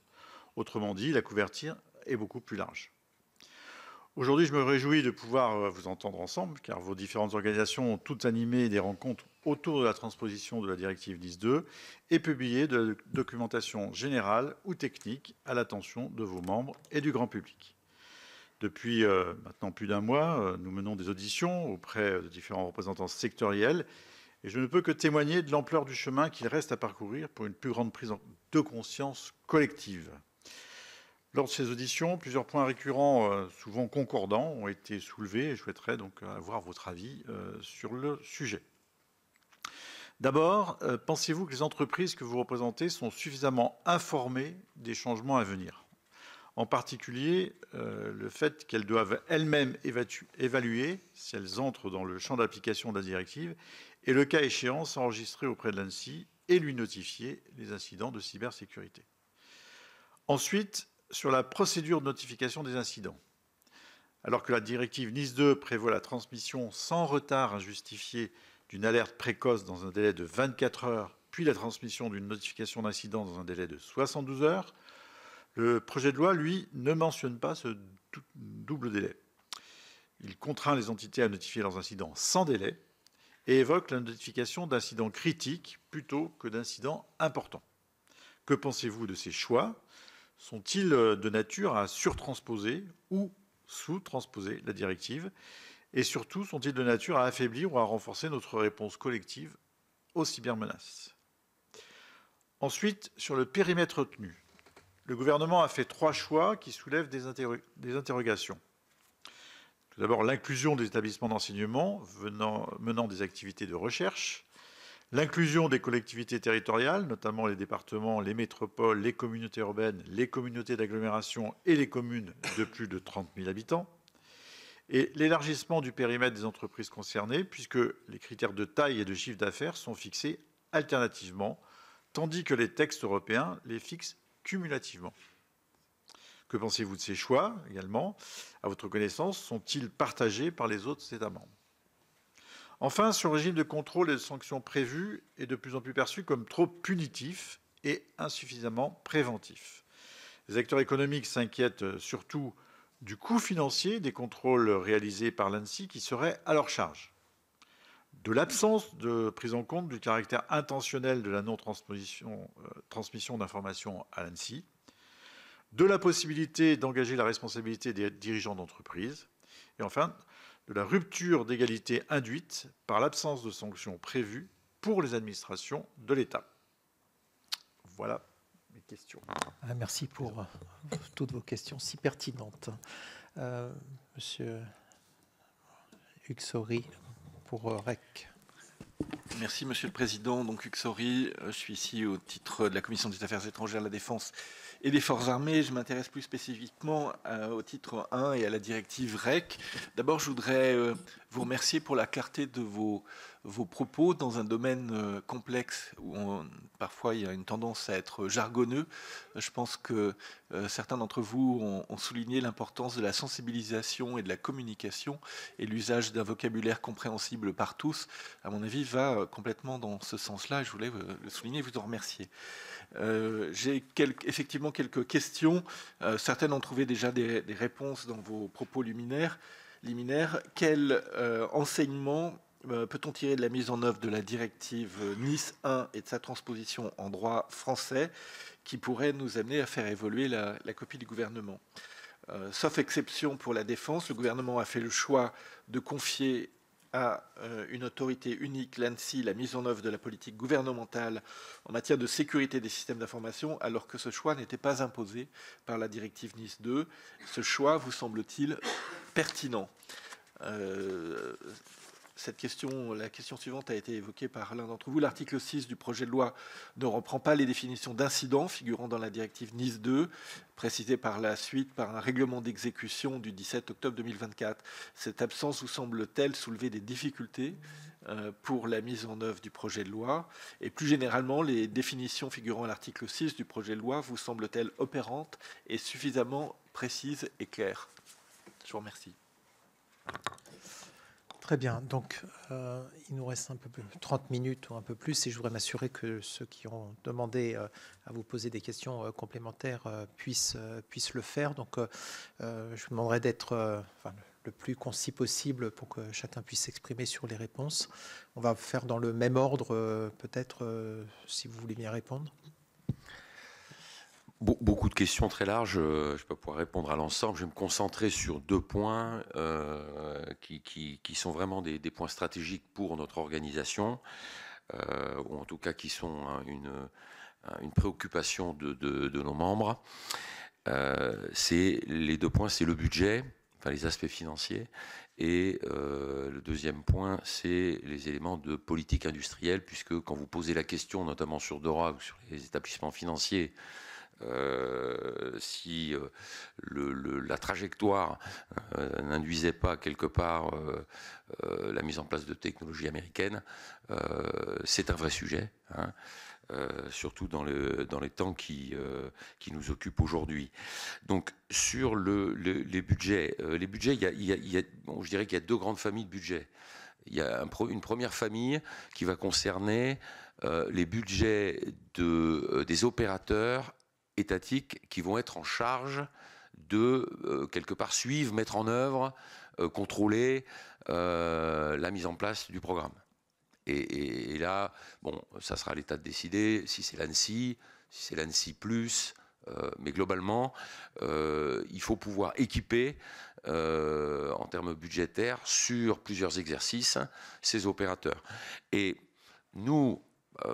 Autrement dit, la couverture est beaucoup plus large. Aujourd'hui, je me réjouis de pouvoir vous entendre ensemble, car vos différentes organisations ont toutes animé des rencontres autour de la transposition de la directive NIS 2 et publié de la documentation générale ou technique à l'attention de vos membres et du grand public. Depuis maintenant plus d'un mois, nous menons des auditions auprès de différents représentants sectoriels et je ne peux que témoigner de l'ampleur du chemin qu'il reste à parcourir pour une plus grande prise de conscience collective. Lors de ces auditions, plusieurs points récurrents, souvent concordants, ont été soulevés et je souhaiterais donc avoir votre avis sur le sujet. D'abord, pensez-vous que les entreprises que vous représentez sont suffisamment informées des changements à venir? En particulier, le fait qu'elles doivent elles-mêmes évaluer si elles entrent dans le champ d'application de la directive et, le cas échéant, s'enregistrer auprès de l'ANSSI et lui notifier les incidents de cybersécurité. Ensuite, sur la procédure de notification des incidents. Alors que la directive NIS 2 prévoit la transmission sans retard injustifié d'une alerte précoce dans un délai de 24 heures, puis la transmission d'une notification d'incident dans un délai de 72 heures, le projet de loi, lui, ne mentionne pas ce double délai. Il contraint les entités à notifier leurs incidents sans délai et évoque la notification d'incidents critiques plutôt que d'incidents importants. Que pensez-vous de ces choix ? Sont-ils de nature à surtransposer ou sous-transposer la directive? Et surtout, sont-ils de nature à affaiblir ou à renforcer notre réponse collective aux cybermenaces? Ensuite, sur le périmètre retenu, le gouvernement a fait 3 choix qui soulèvent des interrogations. Tout d'abord, l'inclusion des établissements d'enseignement menant des activités de recherche, l'inclusion des collectivités territoriales, notamment les départements, les métropoles, les communautés urbaines, les communautés d'agglomération et les communes de plus de 30 000 habitants, et l'élargissement du périmètre des entreprises concernées, puisque les critères de taille et de chiffre d'affaires sont fixés alternativement, tandis que les textes européens les fixent cumulativement. Que pensez-vous de ces choix également? À votre connaissance, sont-ils partagés par les autres États membres? Enfin, sur le régime de contrôle et de sanctions prévues est de plus en plus perçu comme trop punitif et insuffisamment préventif. Les acteurs économiques s'inquiètent surtout du coût financier des contrôles réalisés par l'ANSSI qui seraient à leur charge, de l'absence de prise en compte du caractère intentionnel de la non-transmission d'informations à l'ANSSI, de la possibilité d'engager la responsabilité des dirigeants d'entreprise Et enfin, de la rupture d'égalité induite par l'absence de sanctions prévues pour les administrations de l'État. Voilà mes questions. Merci pour toutes vos questions si pertinentes. Monsieur Huxory pour REC. Merci Monsieur le Président. Donc Huxory, je suis ici au titre de la Commission des Affaires étrangères, de la Défense et des Forces armées. Je m'intéresse plus spécifiquement au titre 1 et à la directive REC. D'abord, je voudrais vous remercier pour la clarté de vos propos dans un domaine complexe où parfois il y a une tendance à être jargonneux. Je pense que certains d'entre vous ont souligné l'importance de la sensibilisation et de la communication, et l'usage d'un vocabulaire compréhensible par tous, à mon avis, va complètement dans ce sens-là. Je voulais le souligner et vous en remercier. J'ai effectivement quelques questions. Certaines ont trouvé déjà des réponses dans vos propos liminaires. Quel enseignement peut-on tirer de la mise en œuvre de la directive Nice 1 et de sa transposition en droit français qui pourrait nous amener à faire évoluer la copie du gouvernement? Sauf exception pour la défense, le gouvernement a fait le choix de confier à une autorité unique, l'ANSSI, la mise en œuvre de la politique gouvernementale en matière de sécurité des systèmes d'information, alors que ce choix n'était pas imposé par la directive Nice 2. Ce choix vous semble-t-il pertinent? La question suivante a été évoquée par l'un d'entre vous. L'article 6 du projet de loi ne reprend pas les définitions d'incidents figurant dans la directive Nice 2, précisées par la suite par un règlement d'exécution du 17 octobre 2024. Cette absence vous semble-t-elle soulever des difficultés pour la mise en œuvre du projet de loi? Et plus généralement, les définitions figurant à l'article 6 du projet de loi vous semblent-elles opérantes et suffisamment précises et claires? Je vous remercie. Très bien. Donc, il nous reste un peu plus, 30 minutes ou un peu plus, et je voudrais m'assurer que ceux qui ont demandé à vous poser des questions complémentaires puissent le faire. Donc, je vous demanderai d'être le plus concis possible pour que chacun puisse s'exprimer sur les réponses. On va faire dans le même ordre, peut-être, si vous voulez bien répondre. Beaucoup de questions très larges, je ne vais pas pouvoir répondre à l'ensemble. Je vais me concentrer sur 2 points qui sont vraiment des points stratégiques pour notre organisation, ou en tout cas qui sont une préoccupation de nos membres. Les 2 points, c'est le budget, enfin les aspects financiers, et le deuxième point, c'est les éléments de politique industrielle, puisque quand vous posez la question, notamment sur Dora ou sur les établissements financiers, si la trajectoire n'induisait pas quelque part la mise en place de technologies américaines, c'est un vrai sujet, hein, surtout dans les temps qui nous occupent aujourd'hui. Donc sur les budgets, je dirais qu'il y a 2 grandes familles de budgets. Il y a une première famille qui va concerner les budgets des opérateurs étatiques qui vont être en charge de, quelque part, suivre, mettre en œuvre, contrôler la mise en place du programme. Et là, bon, ça sera à l'État de décider si c'est l'ANSSI, si c'est l'ANSSI+, mais globalement, il faut pouvoir équiper, en termes budgétaires, sur plusieurs exercices, ces opérateurs. Et nous,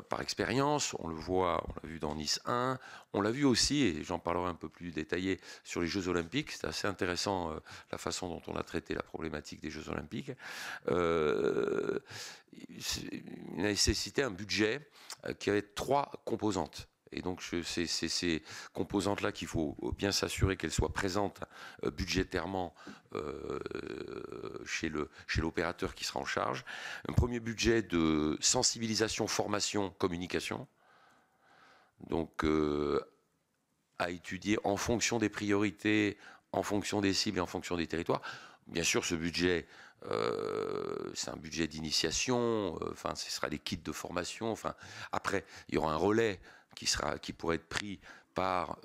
par expérience, on le voit, on l'a vu dans Nice 1, on l'a vu aussi, et j'en parlerai un peu plus détaillé, sur les Jeux Olympiques. C'est assez intéressant la façon dont on a traité la problématique des Jeux Olympiques. Il a nécessité un budget qui avait 3 composantes. Et donc, c'est ces composantes-là qu'il faut bien s'assurer qu'elles soient présentes budgétairement chez l'opérateur qui sera en charge. Un premier budget de sensibilisation, formation, communication. Donc, à étudier en fonction des priorités, en fonction des cibles et en fonction des territoires. Bien sûr, ce budget, c'est un budget d'initiation. Enfin, ce sera les kits de formation. Enfin, après, il y aura un relais qui pourrait être pris par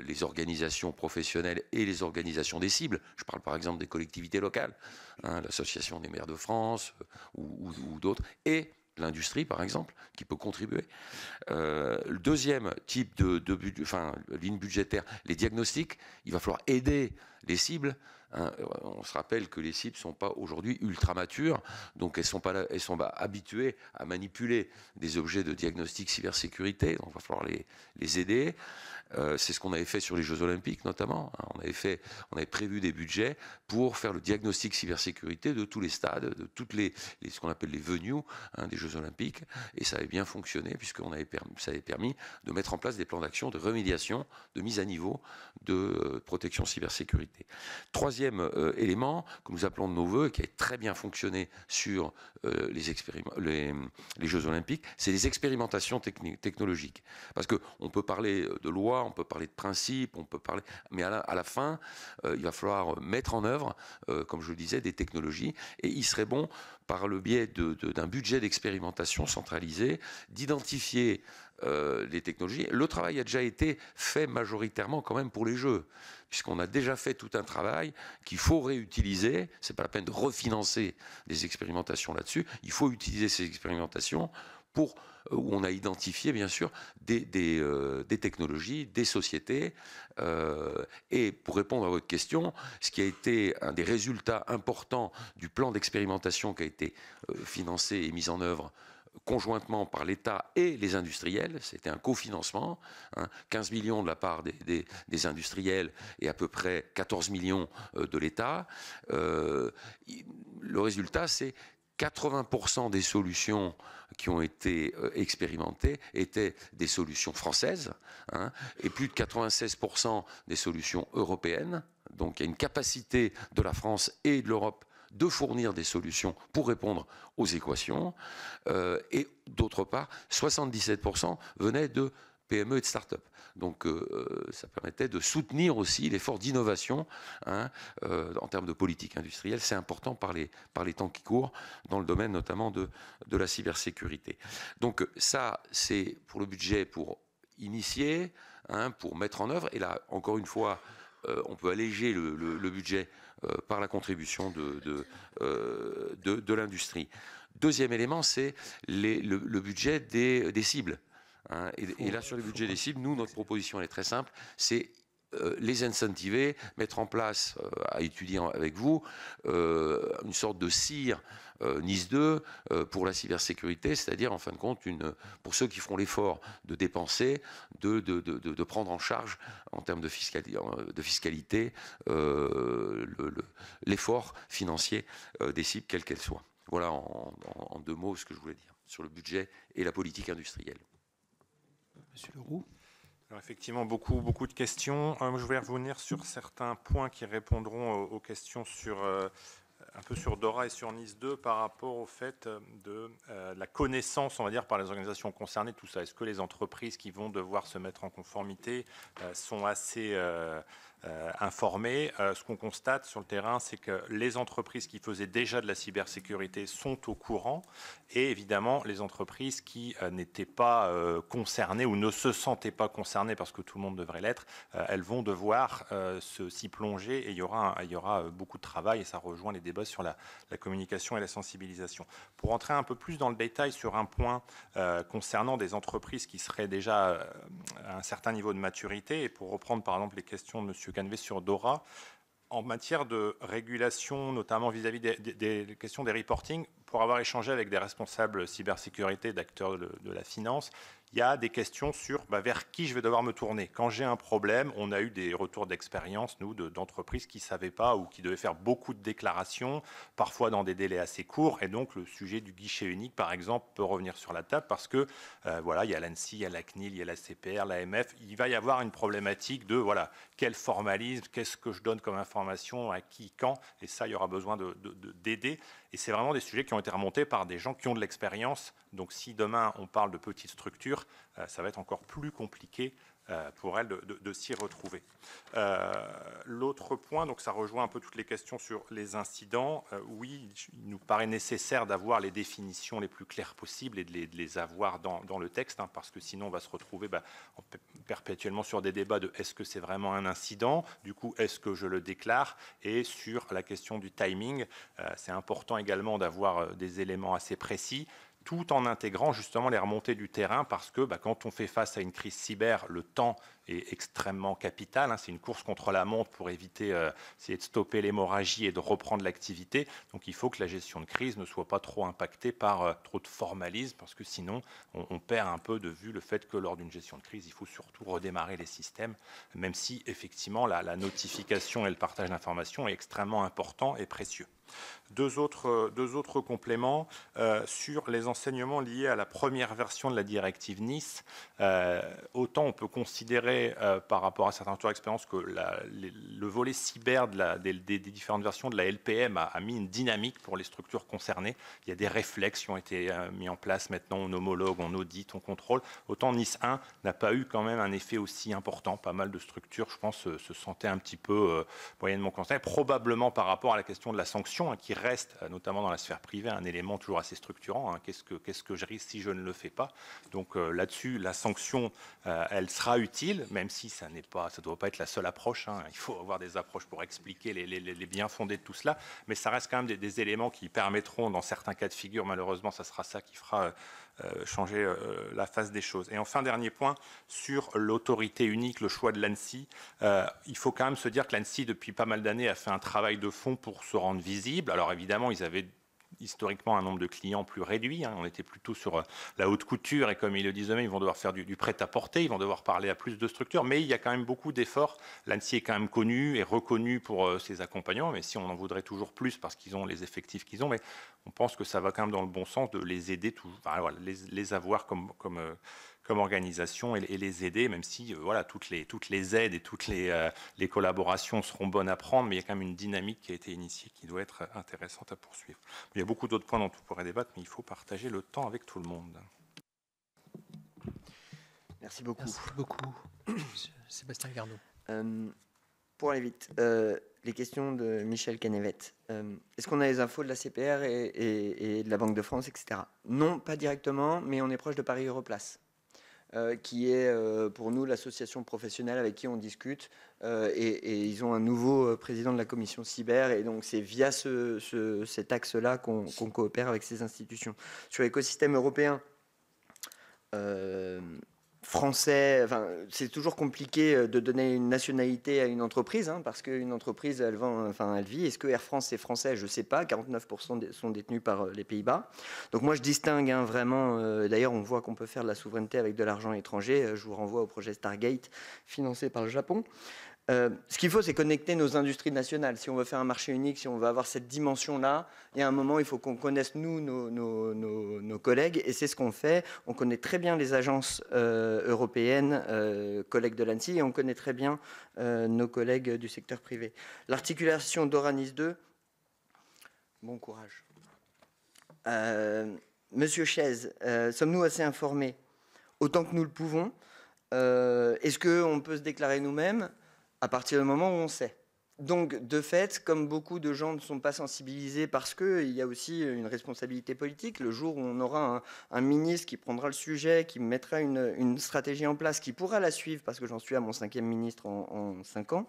les organisations professionnelles et les organisations des cibles. Je parle par exemple des collectivités locales, hein, l'Association des maires de France ou d'autres, et l'industrie par exemple, qui peut contribuer. Le deuxième type de ligne budgétaire, les diagnostics, il va falloir aider les cibles. Hein, on se rappelle que les cibles ne sont pas aujourd'hui ultra matures, donc elles sont pas habituées à manipuler des objets de diagnostic cybersécurité, donc il va falloir les aider. C'est ce qu'on avait fait sur les Jeux Olympiques notamment. On avait prévu des budgets pour faire le diagnostic cybersécurité de tous les stades, de toutes ce qu'on appelle les venues des Jeux Olympiques, et ça avait bien fonctionné puisque ça avait permis de mettre en place des plans d'action de remédiation, de mise à niveau, de protection cybersécurité. Troisième élément que nous appelons de nos voeux et qui a très bien fonctionné sur les Jeux Olympiques, c'est les expérimentations technologiques. Parce qu'on peut parler de loi, on peut parler de principes, mais à la fin, il va falloir mettre en œuvre, comme je le disais, des technologies. Et il serait bon, par le biais d'un budget d'expérimentation centralisé, d'identifier les technologies. Le travail a déjà été fait majoritairement quand même pour les Jeux, puisqu'on a déjà fait tout un travail qu'il faut réutiliser. C'est pas la peine de refinancer des expérimentations là-dessus. Il faut utiliser ces expérimentations où on a identifié, bien sûr, des technologies, des sociétés. Et pour répondre à votre question, ce qui a été un des résultats importants du plan d'expérimentation qui a été financé et mis en œuvre conjointement par l'État et les industriels, c'était un cofinancement, 15 millions de la part des industriels et à peu près 14 millions de l'État. Le résultat, c'est 80% des solutions qui ont été expérimentées étaient des solutions françaises, et plus de 96% des solutions européennes. Donc il y a une capacité de la France et de l'Europe de fournir des solutions pour répondre aux équations. Et d'autre part, 77% venaient de PME et de start-up. Donc ça permettait de soutenir aussi l'effort d'innovation en termes de politique industrielle. C'est important par les temps qui courent dans le domaine notamment de la cybersécurité. Donc ça, c'est pour le budget pour initier, pour mettre en œuvre. Et là, encore une fois, on peut alléger le budget par la contribution de l'industrie. Deuxième élément, c'est le budget des cibles. Et là, sur le budget des cibles, nous, notre proposition, elle est très simple, c'est les incentiver, mettre en place, à étudier avec vous, une sorte de CIR Nice 2 pour la cybersécurité, c'est-à-dire, en fin de compte, pour ceux qui feront l'effort de dépenser, de prendre en charge, en termes de fiscalité, l'effort financier des cibles, quelles qu'elles soient. Voilà en deux mots ce que je voulais dire sur le budget et la politique industrielle. Monsieur Leroux. Alors effectivement, beaucoup de questions. Je voulais revenir sur certains points qui répondront aux questions un peu sur Dora et sur Nice 2 par rapport au fait de la connaissance, on va dire, par les organisations concernées, tout ça. Est-ce que les entreprises qui vont devoir se mettre en conformité sont assez informées? Ce qu'on constate sur le terrain, c'est que les entreprises qui faisaient déjà de la cybersécurité sont au courant, et évidemment, les entreprises qui n'étaient pas concernées ou ne se sentaient pas concernées, parce que tout le monde devrait l'être, elles vont devoir s'y plonger, et il y aura beaucoup de travail, et ça rejoint les débats sur la communication et la sensibilisation. Pour entrer un peu plus dans le détail sur un point concernant des entreprises qui seraient déjà à un certain niveau de maturité, et pour reprendre par exemple les questions de M. Canvet sur Dora, en matière de régulation, notamment vis-à-vis des questions des reporting, pour avoir échangé avec des responsables cybersécurité, d'acteurs de la finance, il y a des questions sur vers qui je vais devoir me tourner. Quand j'ai un problème, on a eu des retours d'expérience, nous, d'entreprises qui ne savaient pas ou qui devaient faire beaucoup de déclarations, parfois dans des délais assez courts. Et donc, le sujet du guichet unique, par exemple, peut revenir sur la table parce que, voilà, il y a l'ANSSI, il y a la CNIL, il y a la CPR, l'AMF. Il va y avoir une problématique de, voilà, quel formalisme, qu'est-ce que je donne comme information, à qui, quand. Et ça, il y aura besoin d'aider. Et c'est vraiment des sujets qui ont été remontés par des gens qui ont de l'expérience. Donc, si demain, on parle de petites structures, ça va être encore plus compliqué pour elles de s'y retrouver. L'autre point, donc ça rejoint un peu toutes les questions sur les incidents. Oui, il nous paraît nécessaire d'avoir les définitions les plus claires possibles et de les avoir dans le texte, parce que sinon on va se retrouver perpétuellement sur des débats de est-ce que c'est vraiment un incident, du coup est-ce que je le déclare, et sur la question du timing, c'est important également d'avoir des éléments assez précis. tout en intégrant justement les remontées du terrain, parce que quand on fait face à une crise cyber, le temps est extrêmement capital. C'est une course contre la montre pour éviter, essayer de stopper l'hémorragie et de reprendre l'activité. Donc il faut que la gestion de crise ne soit pas trop impactée par trop de formalisme, parce que sinon on perd un peu de vue le fait que lors d'une gestion de crise, il faut surtout redémarrer les systèmes, même si effectivement la notification et le partage d'informations est extrêmement important et précieux. Deux autres compléments sur les enseignements liés à la première version de la directive Nice. Autant on peut considérer par rapport à certains retours d'expérience que le volet cyber des différentes versions de la LPM a mis une dynamique pour les structures concernées. Il y a des réflexes qui ont été mis en place maintenant, on homologue, on audite, on contrôle. Autant Nice 1 n'a pas eu quand même un effet aussi important. Pas mal de structures, je pense, se sentaient un petit peu moyennement concernées, probablement par rapport à la question de la sanction, qui reste, notamment dans la sphère privée, un élément toujours assez structurant. Qu'est-ce que je risque si je ne le fais pas? Donc là-dessus, la sanction, elle sera utile, même si ça ne doit pas être la seule approche. Il faut avoir des approches pour expliquer les bien-fondés de tout cela, mais ça reste quand même des éléments qui permettront, dans certains cas de figure, malheureusement, ça sera ça qui fera changer la face des choses. Et enfin, dernier point, sur l'autorité unique, le choix de l'ANSSI, il faut quand même se dire que l'ANSSI, depuis pas mal d'années, a fait un travail de fond pour se rendre visible. Alors évidemment, ils avaient historiquement un nombre de clients plus réduit. On était plutôt sur la haute couture, et comme ils le disent eux-mêmes, ils vont devoir faire du prêt-à-porter, ils vont devoir parler à plus de structures, mais il y a quand même beaucoup d'efforts. L'ANSSI est quand même connu et reconnu pour ses accompagnants, mais si on en voudrait toujours plus parce qu'ils ont les effectifs qu'ils ont, mais on pense que ça va quand même dans le bon sens de les aider, les avoir comme organisation et les aider, même si toutes les aides et toutes les collaborations seront bonnes à prendre, mais il y a quand même une dynamique qui a été initiée qui doit être intéressante à poursuivre. Il y a beaucoup d'autres points dont on pourrait débattre, mais il faut partager le temps avec tout le monde. Merci beaucoup. Merci beaucoup, Sébastien Garnaud. Pour aller vite, les questions de Michel Canevet. Est-ce qu'on a les infos de la CPR et de la Banque de France, etc. Non, pas directement, mais on est proche de Paris Europlace, qui est pour nous l'association professionnelle avec qui on discute, et ils ont un nouveau président de la commission cyber, et donc c'est via cet axe-là qu'on coopère avec ces institutions. Sur l'écosystème européen, français, c'est toujours compliqué de donner une nationalité à une entreprise, parce qu'une entreprise, elle vit. Est-ce que Air France est français? Je ne sais pas. 49% sont détenus par les Pays-Bas. Donc moi, je distingue vraiment. D'ailleurs, on voit qu'on peut faire de la souveraineté avec de l'argent étranger. Je vous renvoie au projet Stargate, financé par le Japon. Ce qu'il faut, c'est connecter nos industries nationales. Si on veut faire un marché unique, si on veut avoir cette dimension-là, il y a un moment, il faut qu'on connaisse, nous, nos collègues, et c'est ce qu'on fait. On connaît très bien les agences européennes, collègues de l'ANSSI, et on connaît très bien nos collègues du secteur privé. L'articulation d'Oranis 2, bon courage. Monsieur Chaise, sommes-nous assez informés? Autant que nous le pouvons. Est-ce qu'on peut se déclarer nous-mêmes à partir du moment où on sait? Donc, de fait, comme beaucoup de gens ne sont pas sensibilisés, parce qu'il y a aussi une responsabilité politique, le jour où on aura un ministre qui prendra le sujet, qui mettra une stratégie en place, qui pourra la suivre, parce que j'en suis à mon 5e ministre en 5 ans,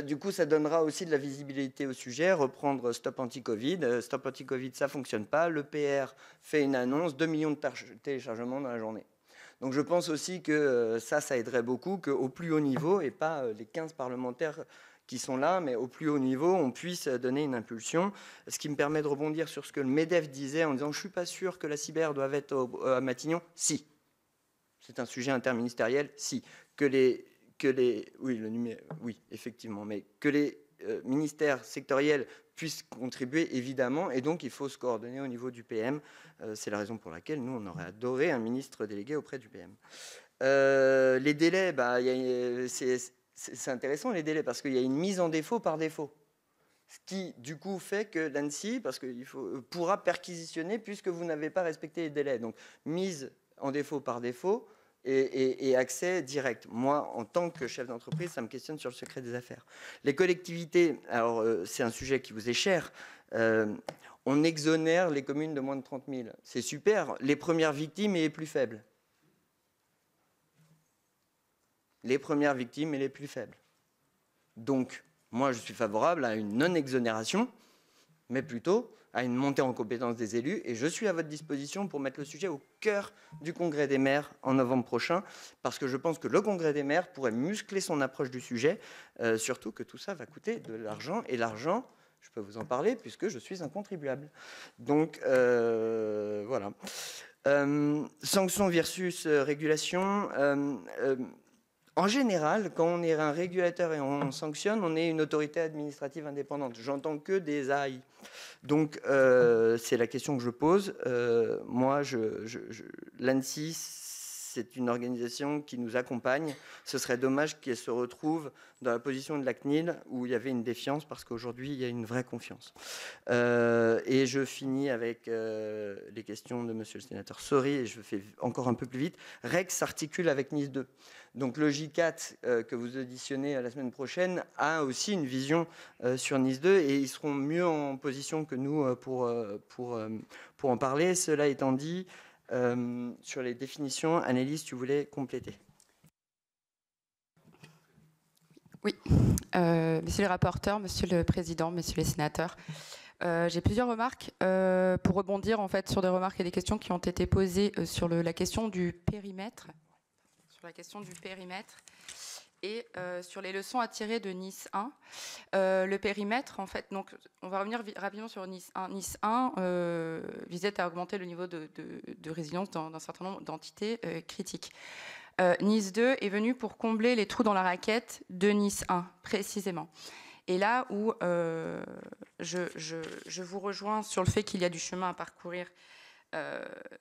du coup, ça donnera aussi de la visibilité au sujet. Reprendre Stop Anti-Covid. Stop Anti-Covid, ça ne fonctionne pas. Le PR fait une annonce, 2 millions de téléchargements dans la journée. Donc je pense aussi que ça aiderait beaucoup, qu'au plus haut niveau, et pas les 15 parlementaires qui sont là, mais au plus haut niveau, on puisse donner une impulsion. Ce qui me permet de rebondir sur ce que le MEDEF disait en disant « je ne suis pas sûr que la cyber doive être à Matignon ». Si. C'est un sujet interministériel. Si. Oui, effectivement. Mais que les ministères sectoriels puissent contribuer, évidemment, et donc il faut se coordonner au niveau du PM. C'est la raison pour laquelle nous, on aurait adoré un ministre délégué auprès du PM. Les délais, c'est intéressant les délais, parce qu'il y a une mise en défaut par défaut. Ce qui, du coup, fait que l'ANSSI, pourra perquisitionner puisque vous n'avez pas respecté les délais. Donc, mise en défaut par défaut et accès direct. Moi, en tant que chef d'entreprise, ça me questionne sur le secret des affaires. Les collectivités, alors c'est un sujet qui vous est cher, on exonère les communes de moins de 30 000. C'est super. Les premières victimes et les plus faibles. Les premières victimes et les plus faibles. Donc, moi, je suis favorable à une non-exonération, mais plutôt à une montée en compétence des élus, et je suis à votre disposition pour mettre le sujet au cœur du Congrès des maires en novembre prochain, parce que je pense que le Congrès des maires pourrait muscler son approche du sujet, surtout que tout ça va coûter de l'argent, et l'argent, je peux vous en parler, puisque je suis un contribuable. Donc, voilà. Sanctions versus régulation. En général, quand on est un régulateur et on sanctionne, on est une autorité administrative indépendante. J'entends que des AI. Donc, c'est la question que je pose. Moi, l'ANSSI, c'est une organisation qui nous accompagne. Ce serait dommage qu'elle se retrouve dans la position de la CNIL où il y avait une défiance, parce qu'aujourd'hui, il y a une vraie confiance. Et je finis avec les questions de monsieur le sénateur Saury, et je fais encore un peu plus vite. REX s'articule avec Nice 2. Donc le J4 que vous auditionnez la semaine prochaine a aussi une vision sur Nice 2, et ils seront mieux en position que nous pour en parler. Cela étant dit, sur les définitions, Annelise, tu voulais compléter. Oui, messieurs les rapporteurs, monsieur le président, messieurs les sénateurs, j'ai plusieurs remarques pour rebondir en fait sur des remarques et des questions qui ont été posées sur la question du périmètre, et sur les leçons à tirer de Nice 1. Le périmètre, en fait, donc on va revenir rapidement sur Nice 1. Nice 1 visait à augmenter le niveau de résilience dans un certain nombre d'entités critiques. Nice 2 est venu pour combler les trous dans la raquette de Nice 1, précisément. Et là où je vous rejoins sur le fait qu'il y a du chemin à parcourir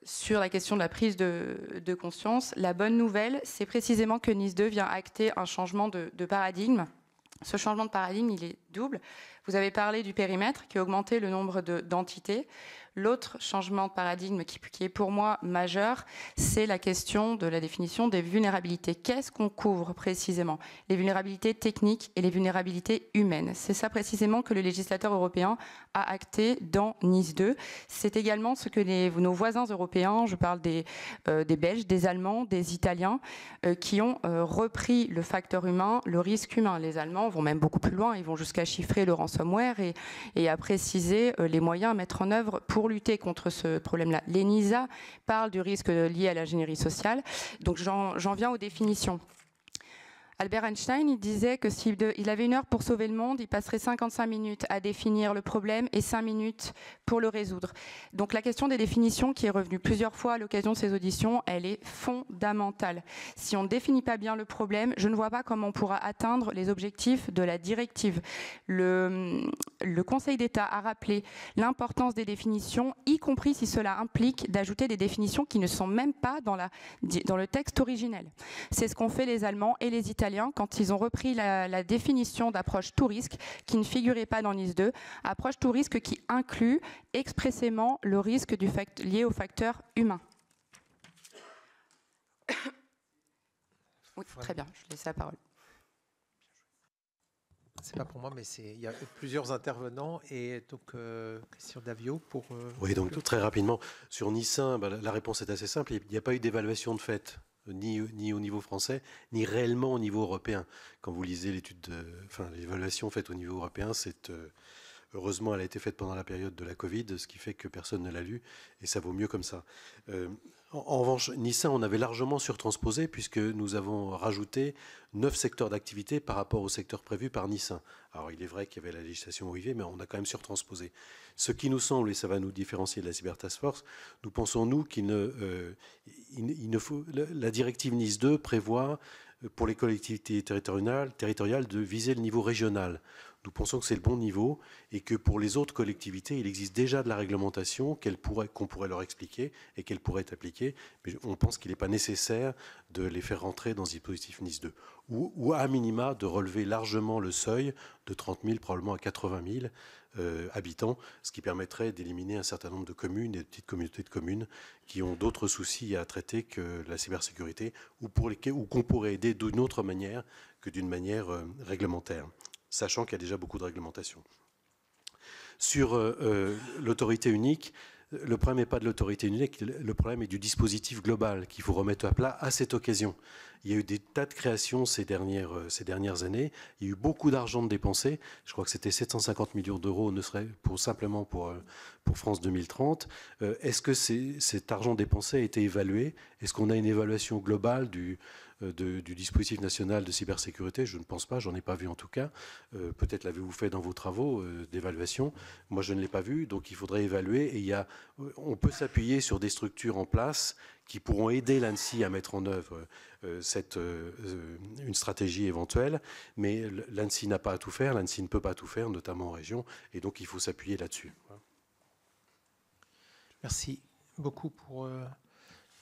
sur la question de la prise de conscience, la bonne nouvelle, c'est précisément que Nice 2 vient acter un changement de paradigme. Ce changement de paradigme, il est double. Vous avez parlé du périmètre qui a augmenté le nombre d'entités. L'autre changement de paradigme qui est pour moi majeur, c'est la question de la définition des vulnérabilités. Qu'est-ce qu'on couvre précisément? Les vulnérabilités techniques et les vulnérabilités humaines. C'est ça précisément que le législateur européen a acté dans Nice 2. C'est également ce que nos voisins européens, je parle des Belges, des Allemands, des Italiens, qui ont repris le facteur humain, le risque humain. Les Allemands vont même beaucoup plus loin, ils vont jusqu'à chiffrer le ransomware et à préciser les moyens à mettre en œuvre pour lutter contre ce problème-là. L'ENISA parle du risque lié à l'ingénierie sociale. Donc j'en viens aux définitions. Albert Einstein, il disait que s'il avait 1 heure pour sauver le monde, il passerait 55 minutes à définir le problème et 5 minutes pour le résoudre. Donc la question des définitions, qui est revenue plusieurs fois à l'occasion de ces auditions, elle est fondamentale. Si on ne définit pas bien le problème, je ne vois pas comment on pourra atteindre les objectifs de la directive. Le Conseil d'État a rappelé l'importance des définitions, y compris si cela implique d'ajouter des définitions qui ne sont même pas dans le texte originel. C'est ce qu'ont fait les Allemands et les Italiens quand ils ont repris la définition d'approche tout risque qui ne figurait pas dans Nice 2, approche tout risque qui inclut expressément le risque lié au facteur humain. Oui, très bien, je laisse la parole. C'est pas pour moi, mais il y a plusieurs intervenants, et donc Christian Davio pour... Oui, donc très rapidement, sur Nice 1, la réponse est assez simple, il n'y a pas eu d'évaluation de fait. Ni au niveau français, ni réellement au niveau européen. Quand vous lisez l'évaluation faite au niveau européen, heureusement, elle a été faite pendant la période de la Covid, ce qui fait que personne ne l'a lu, et ça vaut mieux comme ça. En revanche, Nice 1, on avait largement surtransposé, puisque nous avons rajouté 9 secteurs d'activité par rapport aux secteurs prévus par Nice 1. Alors, il est vrai qu'il y avait la législation OIV, mais on a quand même surtransposé. Ce qui nous semble, et ça va nous différencier de la Cyber Task Force, nous pensons, nous, la directive Nice 2 prévoit, pour les collectivités territoriales, de viser le niveau régional. Nous pensons que c'est le bon niveau, et que pour les autres collectivités, il existe déjà de la réglementation qu'on pourrait leur expliquer et qu'elles pourraient appliquer, mais on pense qu'il n'est pas nécessaire de les faire rentrer dans ce dispositif Nice 2. Ou à minima, de relever largement le seuil de 30 000, probablement à 80 000 habitants, ce qui permettrait d'éliminer un certain nombre de communes et de petites communautés de communes qui ont d'autres soucis à traiter que la cybersécurité, ou qu'on pourrait aider d'une autre manière que d'une manière réglementaire, sachant qu'il y a déjà beaucoup de réglementation. Sur l'autorité unique, le problème n'est pas de l'autorité unique, le problème est du dispositif global qu'il faut remettre à plat à cette occasion. Il y a eu des tas de créations ces dernières années. Il y a eu beaucoup d'argent de dépensé. Je crois que c'était 750 millions d'euros, ne serait simplement pour pour France 2030. Est-ce que cet argent dépensé a été évalué? Est-ce qu'on a une évaluation globale du dispositif national de cybersécurité? Je ne pense pas, j'en ai pas vu en tout cas. Peut-être l'avez-vous fait dans vos travaux d'évaluation. Moi, je ne l'ai pas vu, donc il faudrait évaluer. Et on peut s'appuyer sur des structures en place qui pourront aider l'ANSSI à mettre en œuvre une stratégie éventuelle. Mais l'ANSSI n'a pas à tout faire, l'ANSSI ne peut pas tout faire, notamment en région, et donc il faut s'appuyer là-dessus. Merci beaucoup pour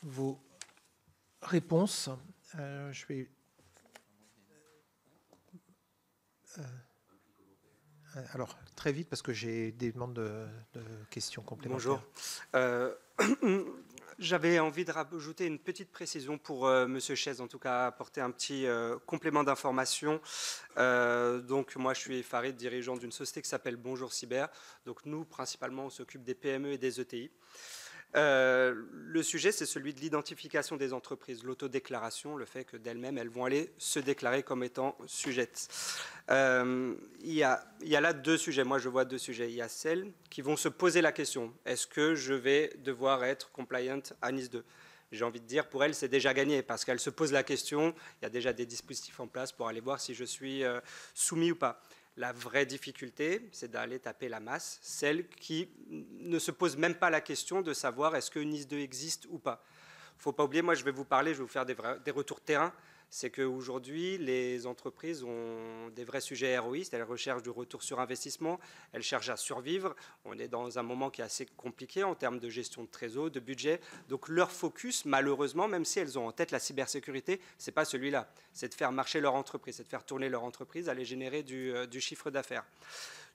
vos réponses. Je vais... alors, très vite, parce que j'ai des demandes de questions complémentaires. Bonjour. J'avais envie de rajouter une petite précision pour Monsieur Chaise, en tout cas apporter un petit complément d'information. Donc moi je suis Farid, dirigeant d'une société qui s'appelle Bonjour Cyber. Donc nous principalement on s'occupe des PME et des ETI. Le sujet, c'est celui de l'identification des entreprises, l'autodéclaration, le fait que d'elles-mêmes, elles vont aller se déclarer comme étant sujettes. Il y a là deux sujets. Moi, je vois deux sujets. Il y a celles qui vont se poser la question, est-ce que je vais devoir être compliant à NIS 2 ? J'ai envie de dire, pour elles, c'est déjà gagné, parce qu'elles se posent la question, il y a déjà des dispositifs en place pour aller voir si je suis soumis ou pas. La vraie difficulté, c'est d'aller taper la masse, celle qui ne se pose même pas la question de savoir est-ce que NIS 2 existe ou pas. Il ne faut pas oublier, moi je vais vous faire des retours terrain, c'est qu'aujourd'hui les entreprises ont des vrais sujets ROI, c'est-à-dire elles recherchent du retour sur investissement, elles cherchent à survivre. On est dans un moment qui est assez compliqué en termes de gestion de trésor, de budget. Donc leur focus, malheureusement, même si elles ont en tête la cybersécurité, ce n'est pas celui-là. C'est de faire marcher leur entreprise, c'est de faire tourner leur entreprise, aller générer du chiffre d'affaires.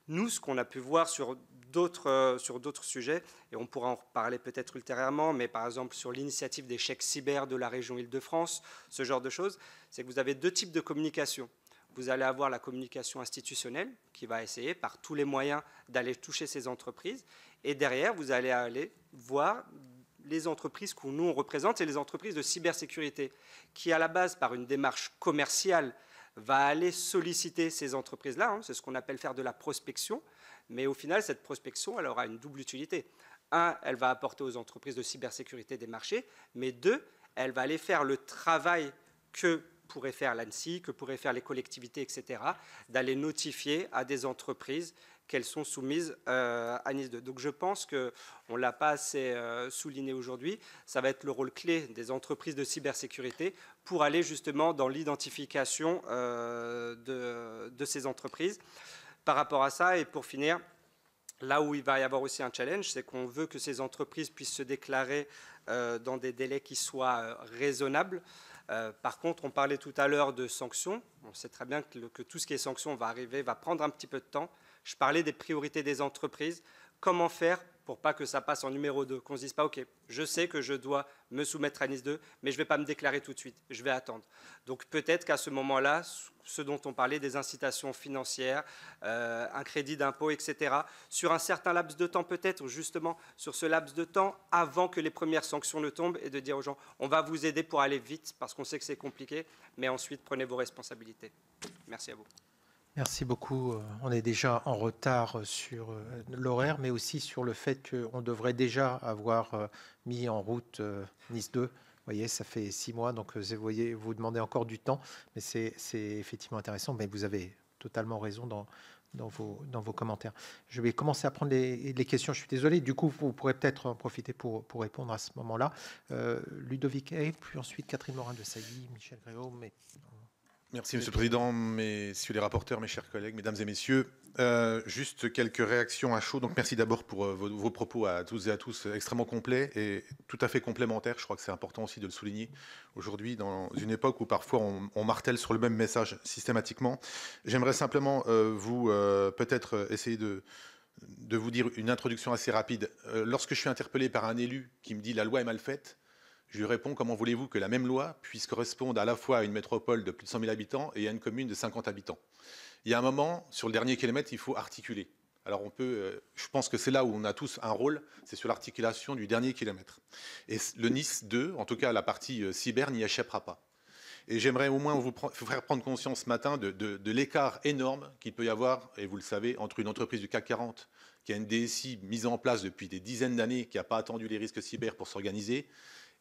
Nous, ce qu'on a pu voir sur d'autres sujets, et on pourra en reparler peut-être ultérieurement, mais par exemple sur l'initiative des chèques cyber de la région Île-de-France, ce genre de choses, c'est que vous avez deux types de communication. Vous allez avoir la communication institutionnelle qui va essayer par tous les moyens d'aller toucher ces entreprises, et derrière, vous allez aller voir les entreprises que nous on représente, c'est les entreprises de cybersécurité, qui à la base, par une démarche commerciale, va aller solliciter ces entreprises-là, c'est ce qu'on appelle faire de la prospection, mais au final, cette prospection, elle aura une double utilité. Un, elle va apporter aux entreprises de cybersécurité des marchés, mais deux, elle va aller faire le travail que pourrait faire l'ANSSI, que pourraient faire les collectivités, etc., d'aller notifier à des entreprises qu'elles sont soumises à NIS 2. Donc je pense qu'on ne l'a pas assez souligné aujourd'hui. Ça va être le rôle clé des entreprises de cybersécurité pour aller justement dans l'identification de ces entreprises. Par rapport à ça, et pour finir, là où il va y avoir aussi un challenge, c'est qu'on veut que ces entreprises puissent se déclarer dans des délais qui soient raisonnables. Par contre, on parlait tout à l'heure de sanctions. On sait très bien que tout ce qui est sanctions va prendre un petit peu de temps. Je parlais des priorités des entreprises. Comment faire pour pas que ça passe en numéro 2, qu'on ne se dise pas, OK, je sais que je dois me soumettre à NIS 2, mais je ne vais pas me déclarer tout de suite, je vais attendre. Donc peut-être qu'à ce moment-là, ce dont on parlait, des incitations financières, un crédit d'impôt, etc., sur un certain laps de temps peut-être, justement sur ce laps de temps, avant que les premières sanctions ne tombent, et de dire aux gens, on va vous aider pour aller vite, parce qu'on sait que c'est compliqué, mais ensuite prenez vos responsabilités. Merci à vous. Merci beaucoup. On est déjà en retard sur l'horaire, mais aussi sur le fait qu'on devrait déjà avoir mis en route NIS 2. Vous voyez, ça fait 6 mois, donc vous demandez encore du temps, mais c'est effectivement intéressant. Mais vous avez totalement raison dans vos commentaires. Je vais commencer à prendre les questions. Je suis désolé. Du coup, vous pourrez peut-être en profiter pour répondre à ce moment-là. Ludovic Hay, puis ensuite Catherine Morin-Desailly, Michel Gréau, mais... Merci, Monsieur le Président, messieurs les rapporteurs, mes chers collègues, mesdames et messieurs. Juste quelques réactions à chaud. Donc, merci d'abord pour vos propos à tous et à tous extrêmement complets et tout à fait complémentaires. Je crois que c'est important aussi de le souligner aujourd'hui dans une époque où parfois on martèle sur le même message systématiquement. J'aimerais simplement peut-être essayer de vous dire une introduction assez rapide. Lorsque je suis interpellé par un élu qui me dit « la loi est mal faite », je lui réponds, comment voulez-vous que la même loi puisse correspondre à la fois à une métropole de plus de 100 000 habitants et à une commune de 50 habitants? Il y a un moment, sur le dernier kilomètre, il faut articuler. Alors je pense que c'est là où on a tous un rôle, c'est sur l'articulation du dernier kilomètre. Et le NIS 2, en tout cas la partie cyber, n'y échappera pas. Et j'aimerais au moins vous faire prendre conscience ce matin de l'écart énorme qu'il peut y avoir, et vous le savez, entre une entreprise du CAC 40 qui a une DSI mise en place depuis des dizaines d'années, qui n'a pas attendu les risques cyber pour s'organiser,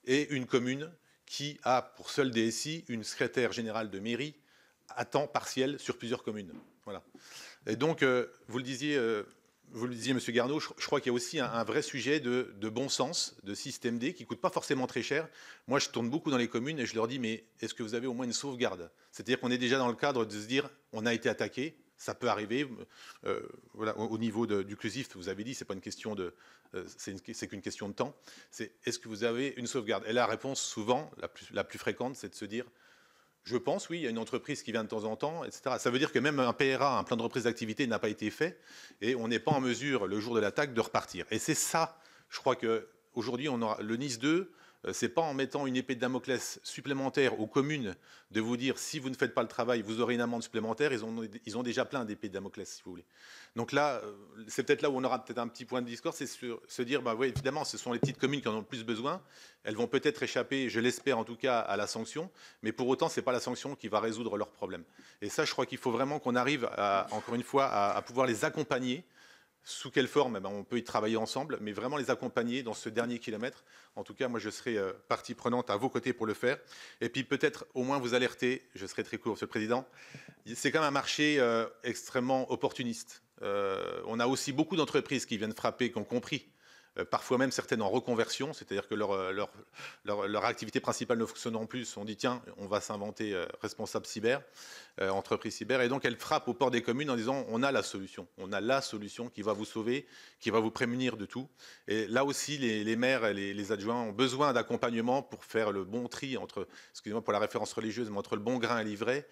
et une commune qui a pour seule DSI une secrétaire générale de mairie à temps partiel sur plusieurs communes. Voilà. Et donc, vous le disiez, Monsieur Garneau, je crois qu'il y a aussi un vrai sujet de bon sens, de système D, qui ne coûte pas forcément très cher. Moi, je tourne beaucoup dans les communes et je leur dis, mais est-ce que vous avez au moins une sauvegarde? C'est-à-dire qu'on est déjà dans le cadre de se dire, on a été attaqué, ça peut arriver. Voilà, au niveau du clusif, vous avez dit, c'est pas une question de, c'est qu'une question de temps. C'est est-ce que vous avez une sauvegarde? Et la réponse, souvent, la plus fréquente, c'est de se dire, je pense, oui, il y a une entreprise qui vient de temps en temps, etc. Ça veut dire que même un PRA, un plan de reprise d'activité, n'a pas été fait et on n'est pas en mesure, le jour de l'attaque, de repartir. Et c'est ça, je crois qu'aujourd'hui, le NIS 2, c'est pas en mettant une épée de Damoclès supplémentaire aux communes de vous dire si vous ne faites pas le travail, vous aurez une amende supplémentaire. Ils ont déjà plein d'épées de Damoclès, si vous voulez. Donc là, c'est peut-être là où on aura peut-être un petit point de discours, c'est se dire, bah oui, évidemment, ce sont les petites communes qui en ont le plus besoin. Elles vont peut-être échapper, je l'espère en tout cas, à la sanction, mais pour autant, c'est pas la sanction qui va résoudre leurs problèmes. Et ça, je crois qu'il faut vraiment qu'on arrive, encore une fois, à pouvoir les accompagner. Sous quelle forme? On peut y travailler ensemble, mais vraiment les accompagner dans ce dernier kilomètre. En tout cas, moi, je serai partie prenante à vos côtés pour le faire. Et puis peut-être au moins vous alerter, je serai très court, Monsieur le Président, c'est quand même un marché extrêmement opportuniste. On a aussi beaucoup d'entreprises qui viennent frapper, qui ont compris, parfois même certaines en reconversion, c'est-à-dire que leur activité principale ne fonctionnant plus, on dit tiens, on va s'inventer responsable cyber, entreprise cyber, et donc elles frappent aux portes des communes en disant on a la solution qui va vous sauver, qui va vous prémunir de tout. Et là aussi, les maires et les adjoints ont besoin d'accompagnement pour faire le bon tri entre, excusez-moi pour la référence religieuse, mais entre le bon grain et l'ivraie,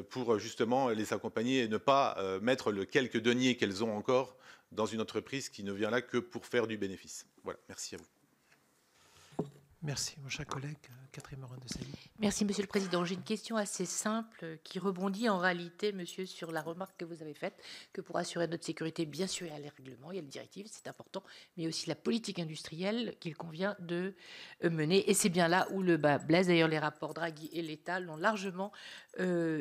pour justement les accompagner et ne pas mettre le quelques deniers qu'elles ont encore dans une entreprise qui ne vient là que pour faire du bénéfice. Voilà, merci à vous. Merci, mon cher collègue. Catherine Morin-Desailly. Merci, Monsieur le Président. J'ai une question assez simple qui rebondit en réalité, Monsieur, sur la remarque que vous avez faite, que pour assurer notre sécurité, bien sûr, il y a les règlements, il y a les directives, c'est important, mais aussi la politique industrielle qu'il convient de mener. Et c'est bien là où le bas blesse. D'ailleurs, les rapports Draghi et l'État l'ont largement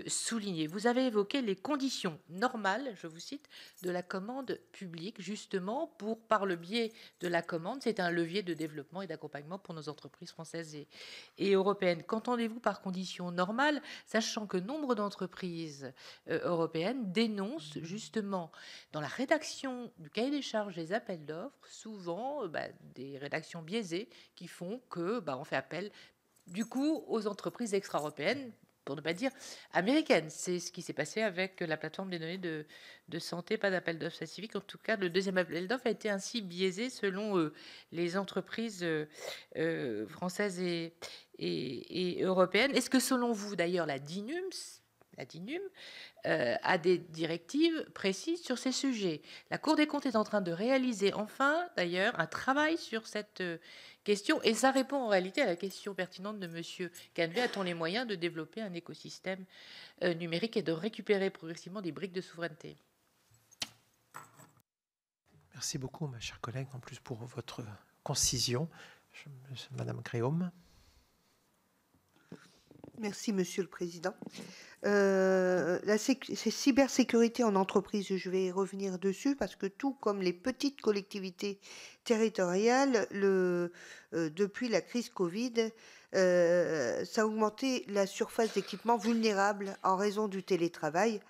souligné. Vous avez évoqué les conditions normales, je vous cite, de la commande publique, justement, par le biais de la commande, c'est un levier de développement et d'accompagnement pour nos entreprises françaises et européennes. Qu'entendez-vous par conditions normales, sachant que nombre d'entreprises européennes dénoncent justement dans la rédaction du cahier des charges des appels d'offres, souvent des rédactions biaisées qui font que on fait appel du coup aux entreprises extra-européennes, pour ne pas dire américaine. C'est ce qui s'est passé avec la plateforme des données de santé, pas d'appel d'offres spécifique. En tout cas, le deuxième appel d'offres a été ainsi biaisé selon les entreprises françaises et européennes. Est-ce que selon vous, d'ailleurs, la DINUM a des directives précises sur ces sujets? La Cour des comptes est en train de réaliser enfin, d'ailleurs, un travail sur cette question, et ça répond en réalité à la question pertinente de Monsieur Canevet. A-t-on les moyens de développer un écosystème numérique et de récupérer progressivement des briques de souveraineté? Merci beaucoup, ma chère collègue, en plus pour votre concision. Madame Gréaume. Merci, Monsieur le Président. La cybersécurité en entreprise, je vais revenir dessus parce que tout comme les petites collectivités territoriales, depuis la crise Covid, ça a augmenté la surface d'équipement vulnérable en raison du télétravail.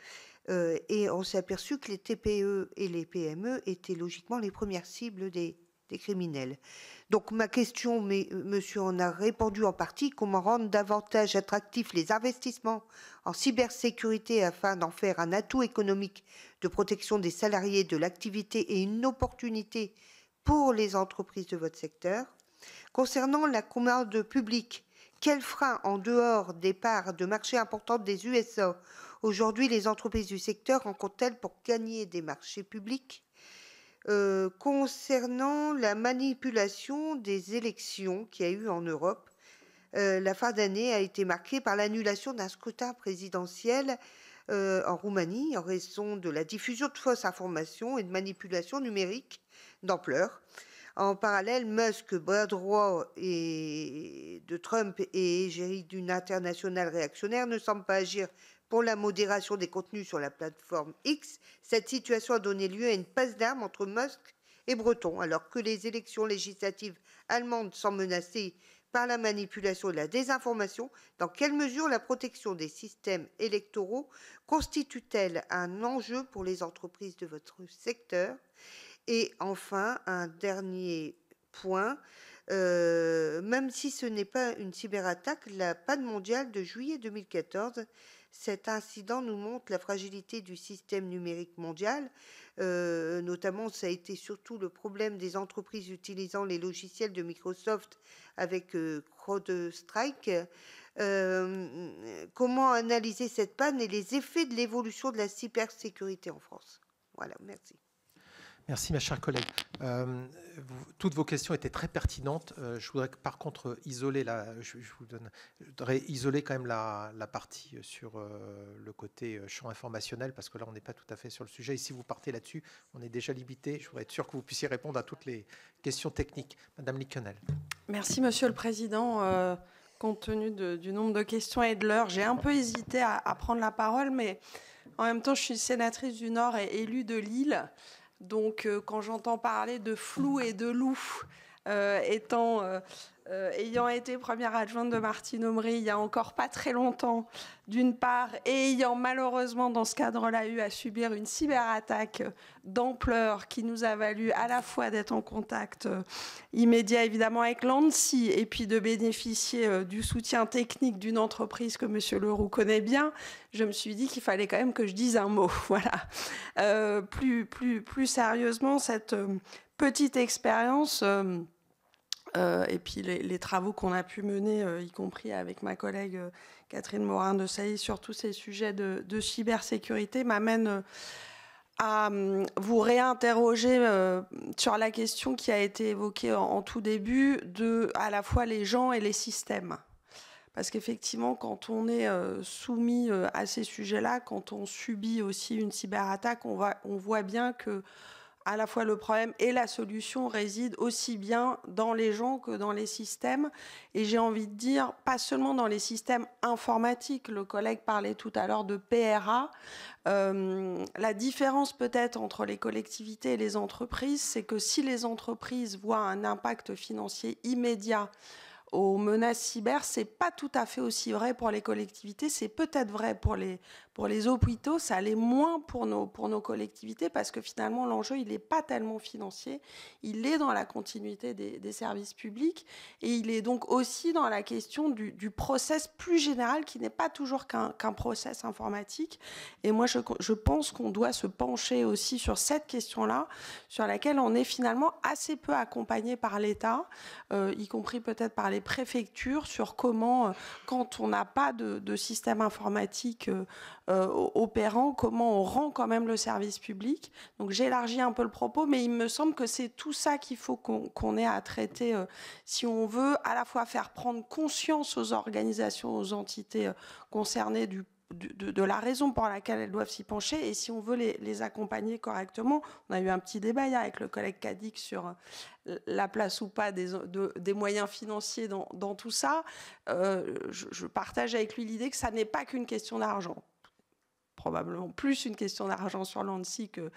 Et on s'est aperçu que les TPE et les PME étaient logiquement les premières cibles des criminels. Donc ma question, mais monsieur en a répondu en partie, comment rendre davantage attractifs les investissements en cybersécurité afin d'en faire un atout économique de protection des salariés de l'activité et une opportunité pour les entreprises de votre secteur. Concernant la commande publique, quels freins en dehors des parts de marché importantes des USA aujourd'hui les entreprises du secteur rencontrent-elles pour gagner des marchés publics? Concernant la manipulation des élections qu'il y a eu en Europe, la fin d'année a été marquée par l'annulation d'un scrutin présidentiel en Roumanie en raison de la diffusion de fausses informations et de manipulations numériques d'ampleur. En parallèle, Musk, bras droit de Trump et égérie d'une internationale réactionnaire, ne semble pas agir pour la modération des contenus sur la plateforme X. Cette situation a donné lieu à une passe d'armes entre Musk et Breton, alors que les élections législatives allemandes sont menacées par la manipulation et la désinformation. Dans quelle mesure la protection des systèmes électoraux constitue-t-elle un enjeu pour les entreprises de votre secteur? Et enfin, un dernier point, même si ce n'est pas une cyberattaque, la panne mondiale de juillet 2014, cet incident nous montre la fragilité du système numérique mondial. Notamment, ça a été surtout le problème des entreprises utilisant les logiciels de Microsoft avec CrowdStrike. Comment analyser cette panne et les effets de l'évolution de la cybersécurité en France? Voilà, merci. Merci, ma chère collègue. Toutes vos questions étaient très pertinentes. Je voudrais par contre isoler je voudrais isoler quand même la partie sur le côté champ informationnel, parce que là, on n'est pas tout à fait sur le sujet. Et si vous partez là-dessus, on est déjà limité. Je voudrais être sûr que vous puissiez répondre à toutes les questions techniques. Madame Liconel. Merci, Monsieur le Président. Compte tenu du nombre de questions et de l'heure, j'ai un peu hésité à prendre la parole, mais en même temps, je suis sénatrice du Nord et élue de Lille. Donc, quand j'entends parler de flou et de loup, ayant été première adjointe de Martine Aumry il y a encore pas très longtemps, d'une part, et ayant malheureusement dans ce cadre-là eu à subir une cyberattaque d'ampleur qui nous a valu à la fois d'être en contact immédiat évidemment avec l'ANSSI et puis de bénéficier du soutien technique d'une entreprise que M. Leroux connaît bien, je me suis dit qu'il fallait quand même que je dise un mot. Voilà. Plus sérieusement, cette petite expérience... et puis les travaux qu'on a pu mener, y compris avec ma collègue Catherine Morin-Desailly sur tous ces sujets de cybersécurité, m'amènent à vous réinterroger sur la question qui a été évoquée en tout début de à la fois les gens et les systèmes. Parce qu'effectivement, quand on est soumis à ces sujets-là, quand on subit aussi une cyberattaque, on voit bien que à la fois le problème et la solution résident aussi bien dans les gens que dans les systèmes. Et j'ai envie de dire, pas seulement dans les systèmes informatiques. Le collègue parlait tout à l'heure de PRA. La différence peut-être entre les collectivités et les entreprises, c'est que si les entreprises voient un impact financier immédiat aux menaces cyber, c'est pas tout à fait aussi vrai pour les collectivités. C'est peut-être vrai pour les hôpitaux, ça l'est moins pour nos collectivités parce que finalement l'enjeu il n'est pas tellement financier, il est dans la continuité des services publics et il est donc aussi dans la question du process plus général qui n'est pas toujours qu'un process informatique. Et moi je pense qu'on doit se pencher aussi sur cette question-là, sur laquelle on est finalement assez peu accompagné par l'État, y compris peut-être par les préfectures, sur comment, quand on n'a pas de système informatique opérant, comment on rend quand même le service public. Donc j'élargis un peu le propos, mais il me semble que c'est tout ça qu'il faut qu'on ait à traiter si on veut à la fois faire prendre conscience aux organisations, aux entités concernées de la raison pour laquelle elles doivent s'y pencher et si on veut les accompagner correctement. On a eu un petit débat hier avec le collègue Cadic sur la place ou pas des moyens financiers dans tout ça. Je partage avec lui l'idée que ça n'est pas qu'une question d'argent. Probablement plus une question d'argent sur l'ANSSI que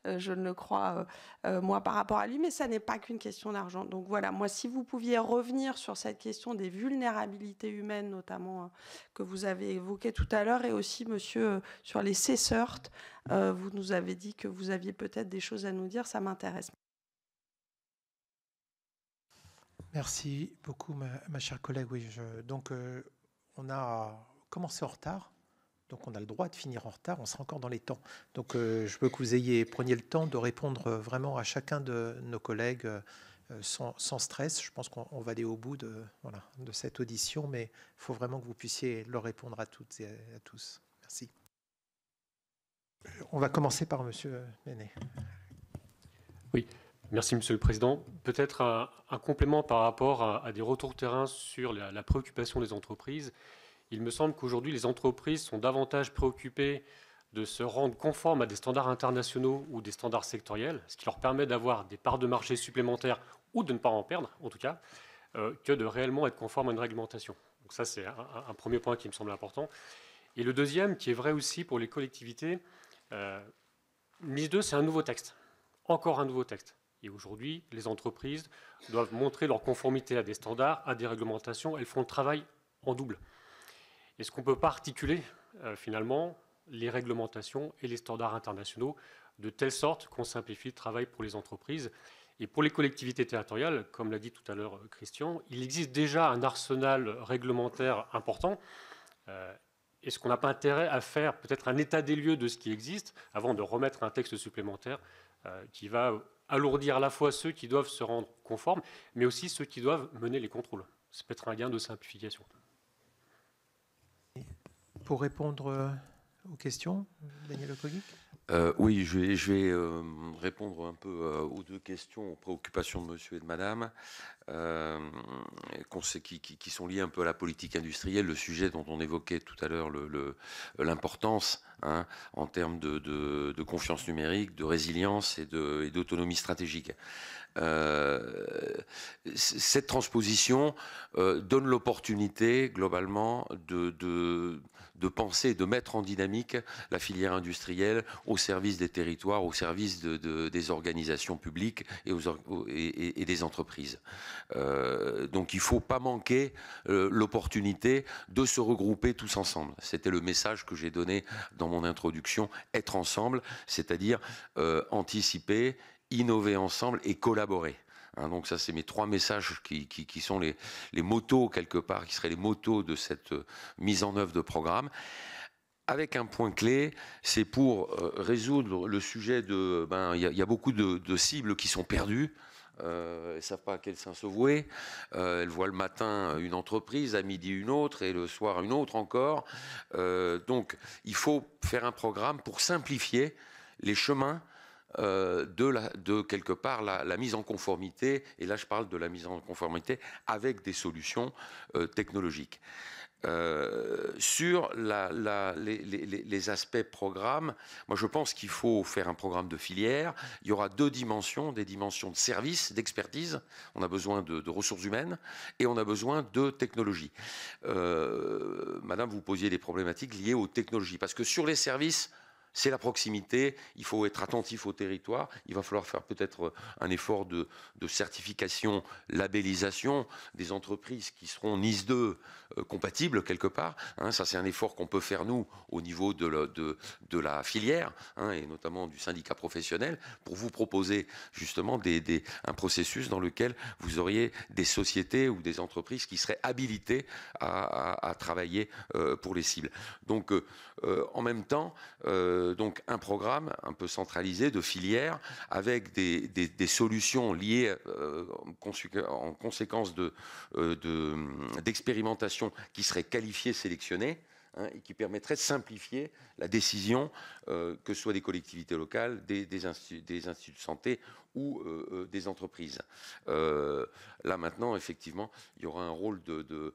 je ne le crois moi par rapport à lui, mais ça n'est pas qu'une question d'argent. Donc voilà, moi si vous pouviez revenir sur cette question des vulnérabilités humaines notamment que vous avez évoquées tout à l'heure et aussi monsieur sur les CSIRT, vous nous avez dit que vous aviez peut-être des choses à nous dire, ça m'intéresse. Merci beaucoup ma chère collègue. Oui, donc on a commencé en retard. Donc on a le droit de finir en retard, on sera encore dans les temps. Donc je veux que vous preniez le temps de répondre vraiment à chacun de nos collègues sans stress. Je pense qu'on va aller au bout de cette audition, mais il faut vraiment que vous puissiez leur répondre à toutes et à tous. Merci. On va commencer par Monsieur Ménet. Oui, merci Monsieur le Président. Peut-être un complément par rapport à des retours terrain sur la préoccupation des entreprises. Il me semble qu'aujourd'hui, les entreprises sont davantage préoccupées de se rendre conformes à des standards internationaux ou des standards sectoriels, ce qui leur permet d'avoir des parts de marché supplémentaires ou de ne pas en perdre, en tout cas, que de réellement être conformes à une réglementation. Donc ça, c'est un premier point qui me semble important. Et le deuxième, qui est vrai aussi pour les collectivités, NIS 2, c'est un nouveau texte, encore un nouveau texte. Et aujourd'hui, les entreprises doivent montrer leur conformité à des standards, à des réglementations. Elles font le travail en double. Est-ce qu'on ne peut pas articuler, finalement, les réglementations et les standards internationaux de telle sorte qu'on simplifie le travail pour les entreprises? Et pour les collectivités territoriales, comme l'a dit tout à l'heure Christian, il existe déjà un arsenal réglementaire important. Est-ce qu'on n'a pas intérêt à faire peut-être un état des lieux de ce qui existe avant de remettre un texte supplémentaire qui va alourdir à la fois ceux qui doivent se rendre conformes, mais aussi ceux qui doivent mener les contrôles? Ça peut être un gain de simplification. Pour répondre aux questions, Daniel Lecoguic. Oui, je vais répondre un peu aux deux questions, aux préoccupations de monsieur et de madame, qui sont liées un peu à la politique industrielle, le sujet dont on évoquait tout à l'heure l'importance en termes de confiance numérique, de résilience et d'autonomie stratégique. Cette transposition donne l'opportunité globalement de penser, de mettre en dynamique la filière industrielle au service des territoires, au service des organisations publiques et des entreprises. Donc il ne faut pas manquer l'opportunité de se regrouper tous ensemble. C'était le message que j'ai donné dans mon introduction, être ensemble, c'est-à-dire anticiper, innover ensemble et collaborer. Donc ça, c'est mes trois messages qui sont les motos, quelque part, qui seraient les motos de cette mise en œuvre de programme. Avec un point clé, c'est pour résoudre le sujet de... il y a beaucoup de cibles qui sont perdues. Elles ne savent pas à quel sein se vouer. Elles voient le matin une entreprise, à midi une autre et le soir une autre encore. Donc, il faut faire un programme pour simplifier les chemins de quelque part la mise en conformité, et là je parle de la mise en conformité avec des solutions technologiques. Sur les aspects programme, moi je pense qu'il faut faire un programme de filière. Il y aura deux dimensions, des dimensions de service, d'expertise. On a besoin de ressources humaines et on a besoin de technologie. Madame, vous posiez des problématiques liées aux technologies, parce que sur les services, c'est la proximité, il faut être attentif au territoire, il va falloir faire peut-être un effort de certification, labellisation des entreprises qui seront NIS 2 compatibles quelque part. Ça, c'est un effort qu'on peut faire nous au niveau de la filière et notamment du syndicat professionnel pour vous proposer justement un processus dans lequel vous auriez des sociétés ou des entreprises qui seraient habilitées à travailler pour les cibles. Donc, en même temps, donc un programme un peu centralisé de filière avec des solutions liées en conséquence d'expérimentation qui seraient qualifiées, sélectionnées, et qui permettraient de simplifier la décision, que ce soit des collectivités locales, des instituts de santé ou des entreprises. Là maintenant, effectivement, il y aura un rôle de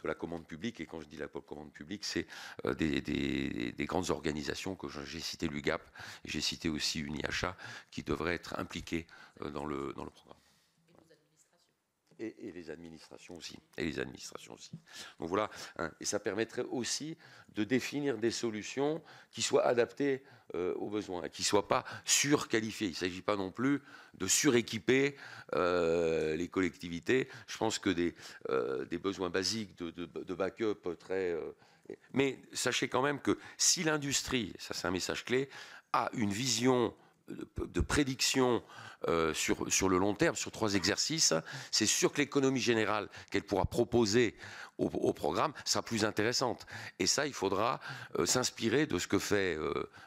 la commande publique, et quand je dis la commande publique, c'est des grandes organisations que j'ai cité l'UGAP, et j'ai cité aussi UniHA, qui devraient être impliquées dans le programme. Et les administrations aussi. Donc voilà, et ça permettrait aussi de définir des solutions qui soient adaptées aux besoins, qui ne soient pas surqualifiées. Il ne s'agit pas non plus de suréquiper les collectivités. Je pense que des besoins basiques de backup très... mais sachez quand même que si l'industrie, ça c'est un message clé, a une vision de prédiction sur le long terme, sur 3 exercices, c'est sûr que l'économie générale qu'elle pourra proposer au programme sera plus intéressante. Et ça, il faudra s'inspirer de ce que fait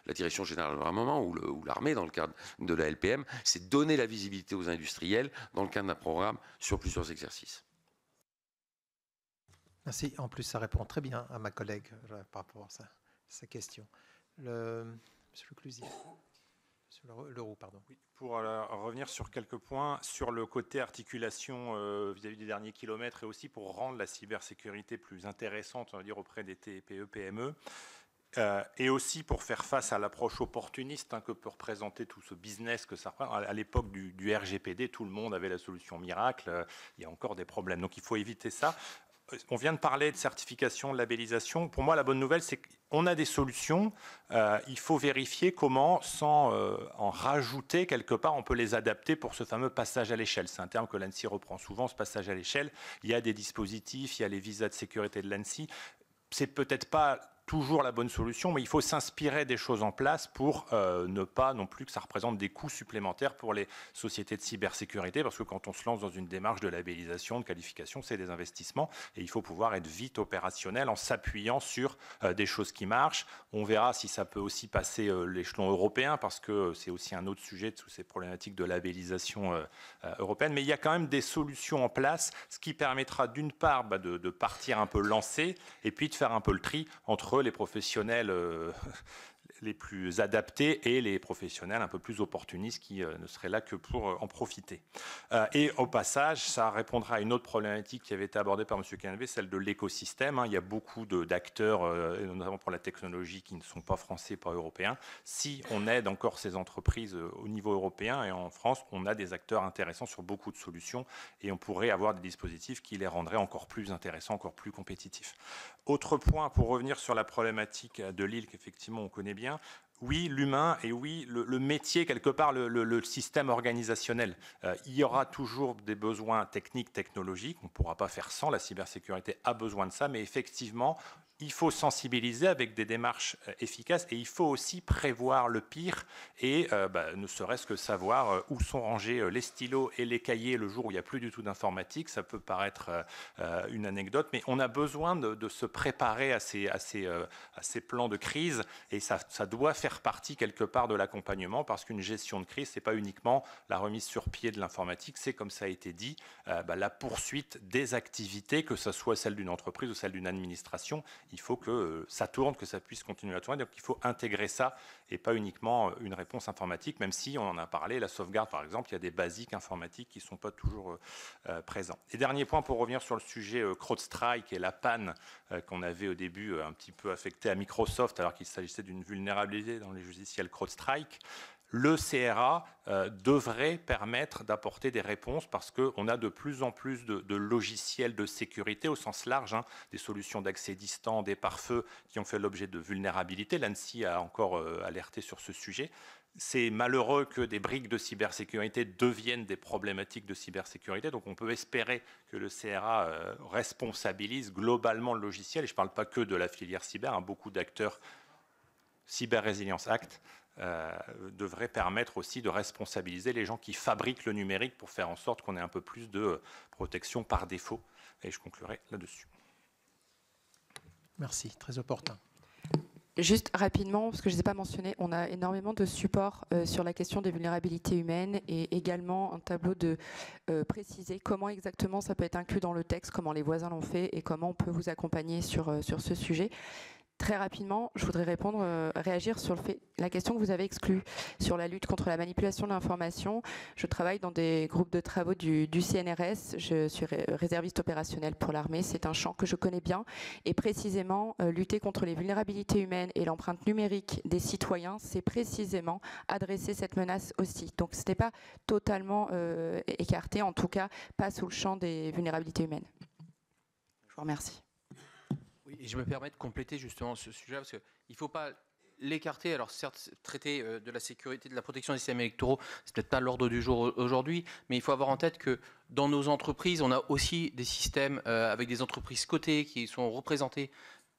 la Direction générale de l'armement ou l'armée dans le cadre de la LPM, c'est donner la visibilité aux industriels dans le cadre d'un programme sur plusieurs exercices. Merci. En plus, ça répond très bien à ma collègue par rapport à sa question. Monsieur Le Clusier. Leroux, pardon. Oui, pour revenir sur quelques points, sur le côté articulation vis-à-vis des derniers kilomètres et aussi pour rendre la cybersécurité plus intéressante, on va dire, auprès des TPE, PME, et aussi pour faire face à l'approche opportuniste que peut représenter tout ce business que ça représente. À l'époque du RGPD, tout le monde avait la solution miracle, il y a encore des problèmes, donc il faut éviter ça. on vient de parler de certification, de labellisation. Pour moi, la bonne nouvelle, c'est qu'on a des solutions. Il faut vérifier comment, sans en rajouter quelque part, on peut les adapter pour ce fameux passage à l'échelle. C'est un terme que l'ANSSI reprend souvent, ce passage à l'échelle. Il y a des dispositifs, il y a les visas de sécurité de l'ANSSI. C'est peut-être pas toujours la bonne solution, mais il faut s'inspirer des choses en place pour ne pas non plus que ça représente des coûts supplémentaires pour les sociétés de cybersécurité, parce que quand on se lance dans une démarche de labellisation, de qualification, c'est des investissements, et il faut pouvoir être vite opérationnel en s'appuyant sur des choses qui marchent. On verra si ça peut aussi passer l'échelon européen, parce que c'est aussi un autre sujet de toutes ces problématiques de labellisation européenne, mais il y a quand même des solutions en place, ce qui permettra d'une part de partir un peu lancé, et puis de faire un peu le tri entre les professionnels les plus adaptés et les professionnels un peu plus opportunistes qui ne seraient là que pour en profiter. Et au passage, ça répondra à une autre problématique qui avait été abordée par M. Canvé, celle de l'écosystème. Il y a beaucoup d'acteurs, notamment pour la technologie, qui ne sont pas français, pas européens. Si on aide encore ces entreprises au niveau européen et en France, on a des acteurs intéressants sur beaucoup de solutions et on pourrait avoir des dispositifs qui les rendraient encore plus intéressants, encore plus compétitifs. Autre point, pour revenir sur la problématique de l'île qu'effectivement on connaît bien, oui, l'humain et oui, le métier, quelque part, le système organisationnel. Il y aura toujours des besoins techniques, technologiques. On ne pourra pas faire sans. La cybersécurité a besoin de ça. Mais effectivement, il faut sensibiliser avec des démarches efficaces et il faut aussi prévoir le pire et ne serait-ce que savoir où sont rangés les stylos et les cahiers le jour où il n'y a plus du tout d'informatique. Ça peut paraître une anecdote, mais on a besoin de se préparer à ces plans de crise et ça doit faire partie quelque part de l'accompagnement parce qu'une gestion de crise, ce n'est pas uniquement la remise sur pied de l'informatique, c'est comme ça a été dit, la poursuite des activités, que ce soit celle d'une entreprise ou celle d'une administration. Il faut que ça tourne, que ça puisse continuer à tourner. Donc il faut intégrer ça et pas uniquement une réponse informatique, même si on en a parlé, la sauvegarde par exemple, il y a des basiques informatiques qui ne sont pas toujours présents. Et dernier point pour revenir sur le sujet CrowdStrike et la panne qu'on avait au début un petit peu affectée à Microsoft alors qu'il s'agissait d'une vulnérabilité dans les logiciels CrowdStrike. Le CRA devrait permettre d'apporter des réponses parce qu'on a de plus en plus de logiciels de sécurité au sens large, des solutions d'accès distant, des pare-feux qui ont fait l'objet de vulnérabilités. L'ANSSI a encore alerté sur ce sujet. C'est malheureux que des briques de cybersécurité deviennent des problématiques de cybersécurité. Donc on peut espérer que le CRA responsabilise globalement le logiciel. Et je ne parle pas que de la filière cyber, beaucoup d'acteurs Cyber Resilience Act devrait permettre aussi de responsabiliser les gens qui fabriquent le numérique pour faire en sorte qu'on ait un peu plus de protection par défaut. Et je conclurai là-dessus. Merci, très opportun. Juste rapidement, parce que je ne les ai pas mentionnés, on a énormément de support sur la question des vulnérabilités humaines et également un tableau de préciser comment exactement ça peut être inclus dans le texte, comment les voisins l'ont fait et comment on peut vous accompagner sur ce sujet. Très rapidement, je voudrais réagir sur la question que vous avez exclue sur la lutte contre la manipulation de l'information. Je travaille dans des groupes de travaux du CNRS. Je suis réserviste opérationnel pour l'armée. C'est un champ que je connais bien. Et précisément, lutter contre les vulnérabilités humaines et l'empreinte numérique des citoyens, c'est précisément adresser cette menace aussi. Donc, ce n'était pas totalement écarté, en tout cas, pas sous le champ des vulnérabilités humaines. Je vous remercie. Et je me permets de compléter justement ce sujet parce qu'il ne faut pas l'écarter. Alors certes, traiter de la sécurité, de la protection des systèmes électoraux, c'est peut-être pas l'ordre du jour aujourd'hui, mais il faut avoir en tête que dans nos entreprises, on a aussi des systèmes avec des entreprises cotées qui sont représentées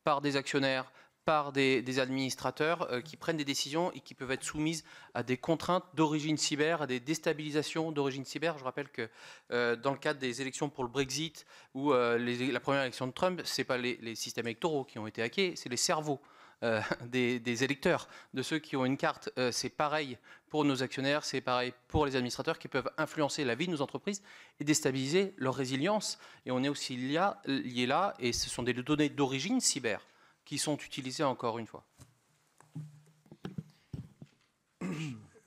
par des actionnaires, par des administrateurs qui prennent des décisions et qui peuvent être soumises à des contraintes d'origine cyber, à des déstabilisations d'origine cyber. Je rappelle que dans le cadre des élections pour le Brexit ou la première élection de Trump, ce n'est pas les systèmes électoraux qui ont été hackés, c'est les cerveaux des électeurs, de ceux qui ont une carte. C'est pareil pour nos actionnaires, c'est pareil pour les administrateurs qui peuvent influencer la vie de nos entreprises et déstabiliser leur résilience. Et on est aussi lié là, et ce sont des données d'origine cyber qui sont utilisés encore une fois.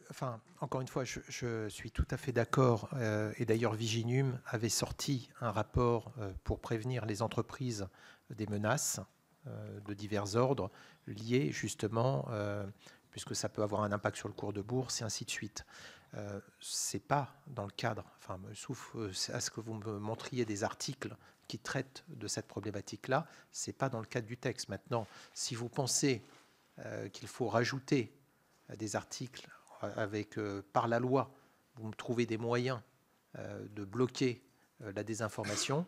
Enfin, encore une fois, je suis tout à fait d'accord. Et d'ailleurs, Viginum avait sorti un rapport pour prévenir les entreprises des menaces de divers ordres liées justement, puisque ça peut avoir un impact sur le cours de bourse et ainsi de suite. C'est pas dans le cadre, enfin, sauf à ce que vous me montriez des articles qui traite de cette problématique-là. Ce n'est pas dans le cadre du texte. Maintenant, si vous pensez qu'il faut rajouter des articles avec, par la loi, vous me trouvez des moyens de bloquer la désinformation.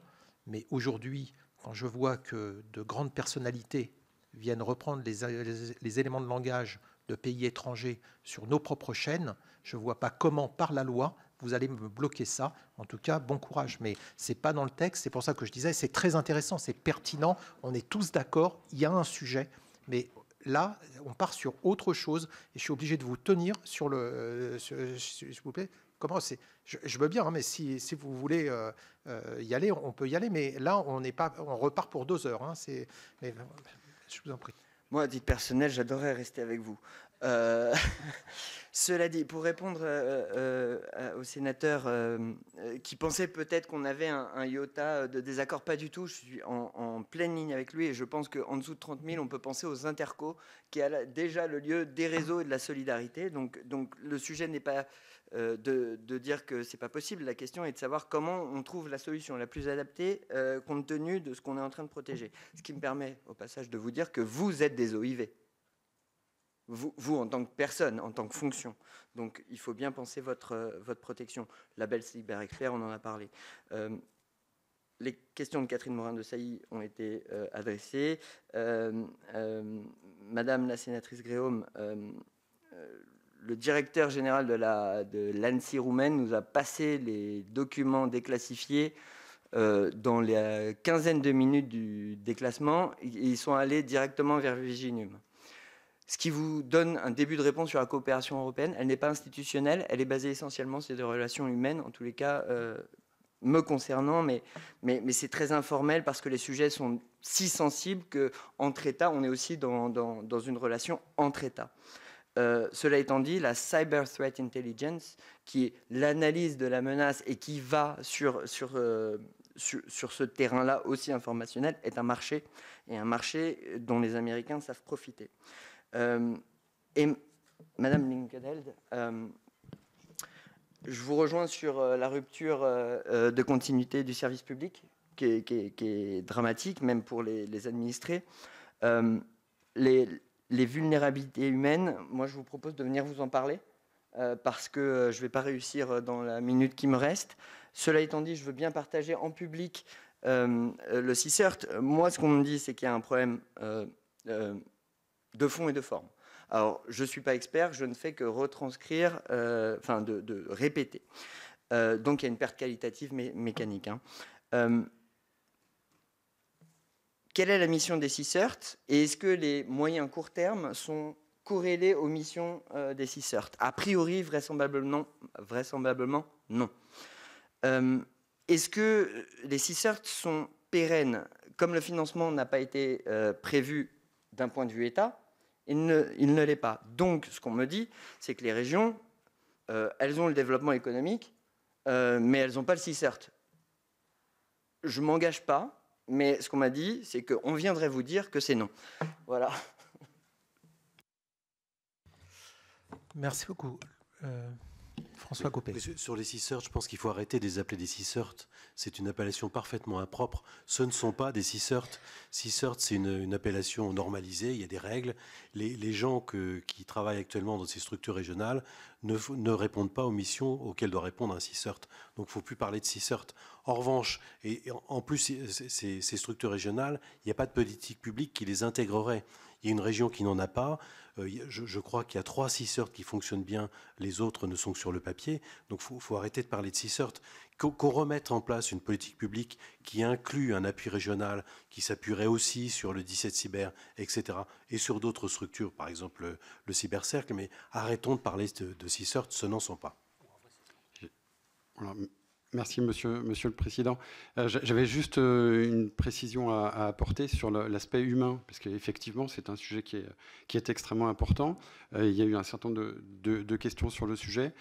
Mais aujourd'hui, quand je vois que de grandes personnalités viennent reprendre les éléments de langage de pays étrangers sur nos propres chaînes, je ne vois pas comment, par la loi, vous allez me bloquer ça. En tout cas, bon courage. Mais ce n'est pas dans le texte. C'est pour ça que je disais, c'est très intéressant, c'est pertinent. On est tous d'accord, il y a un sujet. Mais là, on part sur autre chose. Et je suis obligé de vous tenir sur le... s'il vous plaît. Comment c'est je veux bien, hein, mais si vous voulez y aller, on peut y aller. Mais là, on repart pour 2 heures. Hein, mais je vous en prie. Moi, à titre personnel, j'adorerais rester avec vous. Cela dit, pour répondre aux sénateurs qui pensaient peut-être qu'on avait un iota de désaccord, pas du tout. Je suis en pleine ligne avec lui et je pense qu'en dessous de 30 000, on peut penser aux intercos, qui est déjà le lieu des réseaux et de la solidarité. Donc le sujet n'est pas de dire que c'est pas possible. La question est de savoir comment on trouve la solution la plus adaptée compte tenu de ce qu'on est en train de protéger. Ce qui me permet au passage de vous dire que vous êtes des OIV. Vous, en tant que personne, en tant que fonction. Donc, il faut bien penser votre protection. Label cyber-expert, on en a parlé. Les questions de Catherine Morin-Desailly ont été adressées. Madame la sénatrice Gréaume, le directeur général de l'ANSSI roumaine nous a passé les documents déclassifiés dans les quinzaine de minutes du déclassement. Ils sont allés directement vers Viginium. Ce qui vous donne un début de réponse sur la coopération européenne. Elle n'est pas institutionnelle, elle est basée essentiellement sur des relations humaines, en tous les cas me concernant, mais c'est très informel parce que les sujets sont si sensibles qu'entre États, on est aussi dans une relation entre États. Cela étant dit, la Cyber Threat Intelligence, qui est l'analyse de la menace et qui va sur ce terrain-là aussi informationnel, est un marché, et un marché dont les Américains savent profiter. Et Madame Linkenheld, je vous rejoins sur la rupture de continuité du service public, qui est dramatique, même pour les administrés. Les vulnérabilités humaines, moi je vous propose de venir vous en parler, parce que je ne vais pas réussir dans la minute qui me reste. Cela étant dit, je veux bien partager en public le CSIRT. Moi, ce qu'on me dit, c'est qu'il y a un problème de fond et de forme. Alors, je ne suis pas expert, je ne fais que retranscrire, de répéter. Donc, il y a une perte qualitative mécanique. Quelle est la mission des CSIRT et est-ce que les moyens court terme sont corrélés aux missions des CSIRT? A priori, vraisemblablement non. Est-ce que les CSIRT sont pérennes? Comme le financement n'a pas été prévu d'un point de vue État, il ne l'est pas. Donc, ce qu'on me dit, c'est que les régions, elles ont le développement économique, mais elles n'ont pas le CSIRT. Je ne m'engage pas, mais ce qu'on m'a dit, c'est qu'on viendrait vous dire que c'est non. Voilà. Merci beaucoup. François Copé. Sur les CSIRT, je pense qu'il faut arrêter de les appeler des CSIRT. C'est une appellation parfaitement impropre. Ce ne sont pas des CSIRT. CSIRT, c'est une appellation normalisée. Il y a des règles. Les gens qui travaillent actuellement dans ces structures régionales ne répondent pas aux missions auxquelles doit répondre un CSIRT. Donc, il ne faut plus parler de CSIRT. En revanche, et en plus, ces structures régionales, il n'y a pas de politique publique qui les intégrerait. Il y a une région qui n'en a pas. Je crois qu'il y a 3 CSIRT qui fonctionnent bien. Les autres ne sont que sur le papier. Donc, il faut arrêter de parler de CSIRT. Qu'on remette en place une politique publique qui inclut un appui régional, qui s'appuierait aussi sur le 17 cyber, etc. Et sur d'autres structures, par exemple le cybercercle. Mais arrêtons de parler de CSIRT, ce n'en sont pas. Voilà. Merci, monsieur le Président. J'avais juste une précision à apporter sur l'aspect humain, parce qu'effectivement, c'est un sujet qui est extrêmement important. Il y a eu un certain nombre de questions sur le sujet.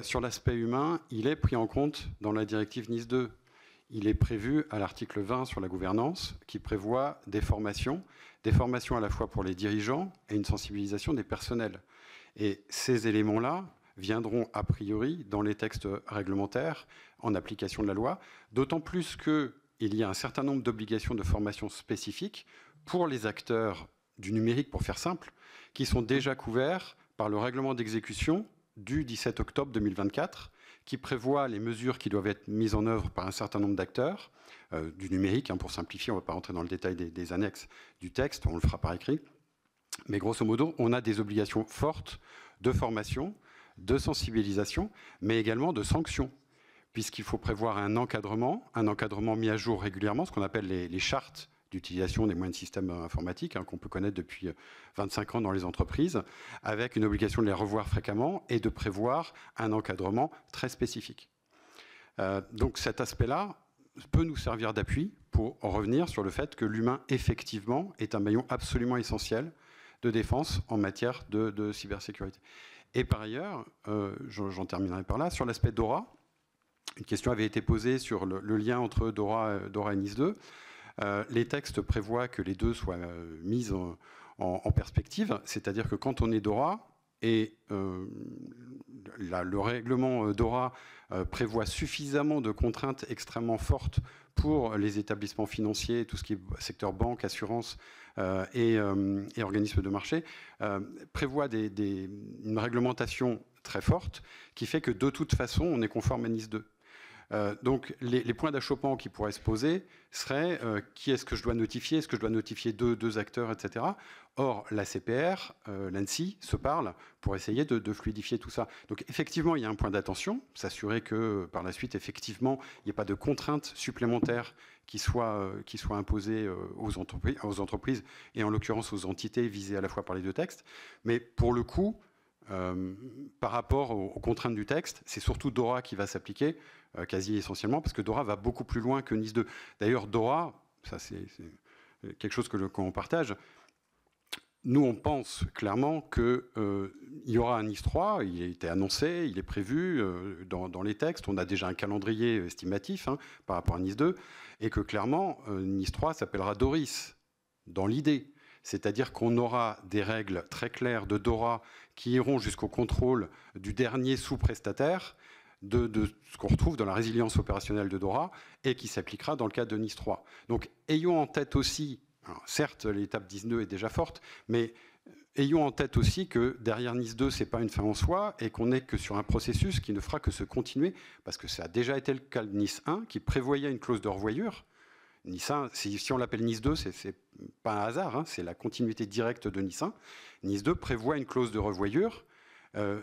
Sur l'aspect humain, il est pris en compte dans la directive NIS 2. Il est prévu à l'article 20 sur la gouvernance, qui prévoit des formations à la fois pour les dirigeants et une sensibilisation des personnels. Et ces éléments-là viendront a priori dans les textes réglementaires en application de la loi, d'autant plus que il y a un certain nombre d'obligations de formation spécifiques pour les acteurs du numérique, pour faire simple, qui sont déjà couverts par le règlement d'exécution du 17 octobre 2024, qui prévoit les mesures qui doivent être mises en œuvre par un certain nombre d'acteurs du numérique. Pour simplifier, on ne va pas rentrer dans le détail des annexes du texte, on le fera par écrit. Mais grosso modo, on a des obligations fortes de formation, de sensibilisation, mais également de sanctions, puisqu'il faut prévoir un encadrement mis à jour régulièrement, ce qu'on appelle les chartes d'utilisation des moyens de système informatiques, qu'on peut connaître depuis 25 ans dans les entreprises, avec une obligation de les revoir fréquemment et de prévoir un encadrement très spécifique. Donc cet aspect-là peut nous servir d'appui pour revenir sur le fait que l'humain, effectivement, est un maillon absolument essentiel de défense en matière de cybersécurité. Et par ailleurs, j'en terminerai par là, sur l'aspect DORA, une question avait été posée sur le lien entre DORA et NIS 2. Les textes prévoient que les deux soient mis en perspective, c'est-à-dire que quand on est DORA, et le règlement DORA prévoit suffisamment de contraintes extrêmement fortes pour les établissements financiers, tout ce qui est secteur banque, assurance et organismes de marché, prévoit une réglementation très forte qui fait que de toute façon, on est conforme à NIS 2. Donc les points d'achoppement qui pourraient se poser seraient qui est-ce que je dois notifier, est-ce que je dois notifier deux acteurs, etc. Or, la CPR, l'ANSSI se parle pour essayer de fluidifier tout ça. Donc effectivement, il y a un point d'attention, s'assurer que par la suite, effectivement, il n'y ait pas de contraintes supplémentaires qui soient imposées aux entreprises et en l'occurrence aux entités visées à la fois par les deux textes. Mais pour le coup, par rapport aux contraintes du texte, c'est surtout DORA qui va s'appliquer, quasi essentiellement, parce que DORA va beaucoup plus loin que NIS 2. D'ailleurs, DORA, ça c'est quelque chose qu'on partage, nous on pense clairement qu'il y aura un NIS 3, il a été annoncé, il est prévu dans les textes, on a déjà un calendrier estimatif par rapport à NIS 2, et que clairement, NIS 3 s'appellera DORIS, dans l'idée. C'est-à-dire qu'on aura des règles très claires de DORA qui iront jusqu'au contrôle du dernier sous-prestataire de ce qu'on retrouve dans la résilience opérationnelle de DORA et qui s'appliquera dans le cadre de NIS 3. Donc, ayons en tête aussi, alors, certes, l'étape NIS 2 est déjà forte, mais ayons en tête aussi que derrière NIS 2, ce n'est pas une fin en soi et qu'on n'est que sur un processus qui ne fera que se continuer, parce que ça a déjà été le cas de NIS 1 qui prévoyait une clause de revoyure. NIS 1, si on l'appelle NIS 2, c'est pas un hasard, c'est la continuité directe de NIS 1. NIS 2 prévoit une clause de revoyure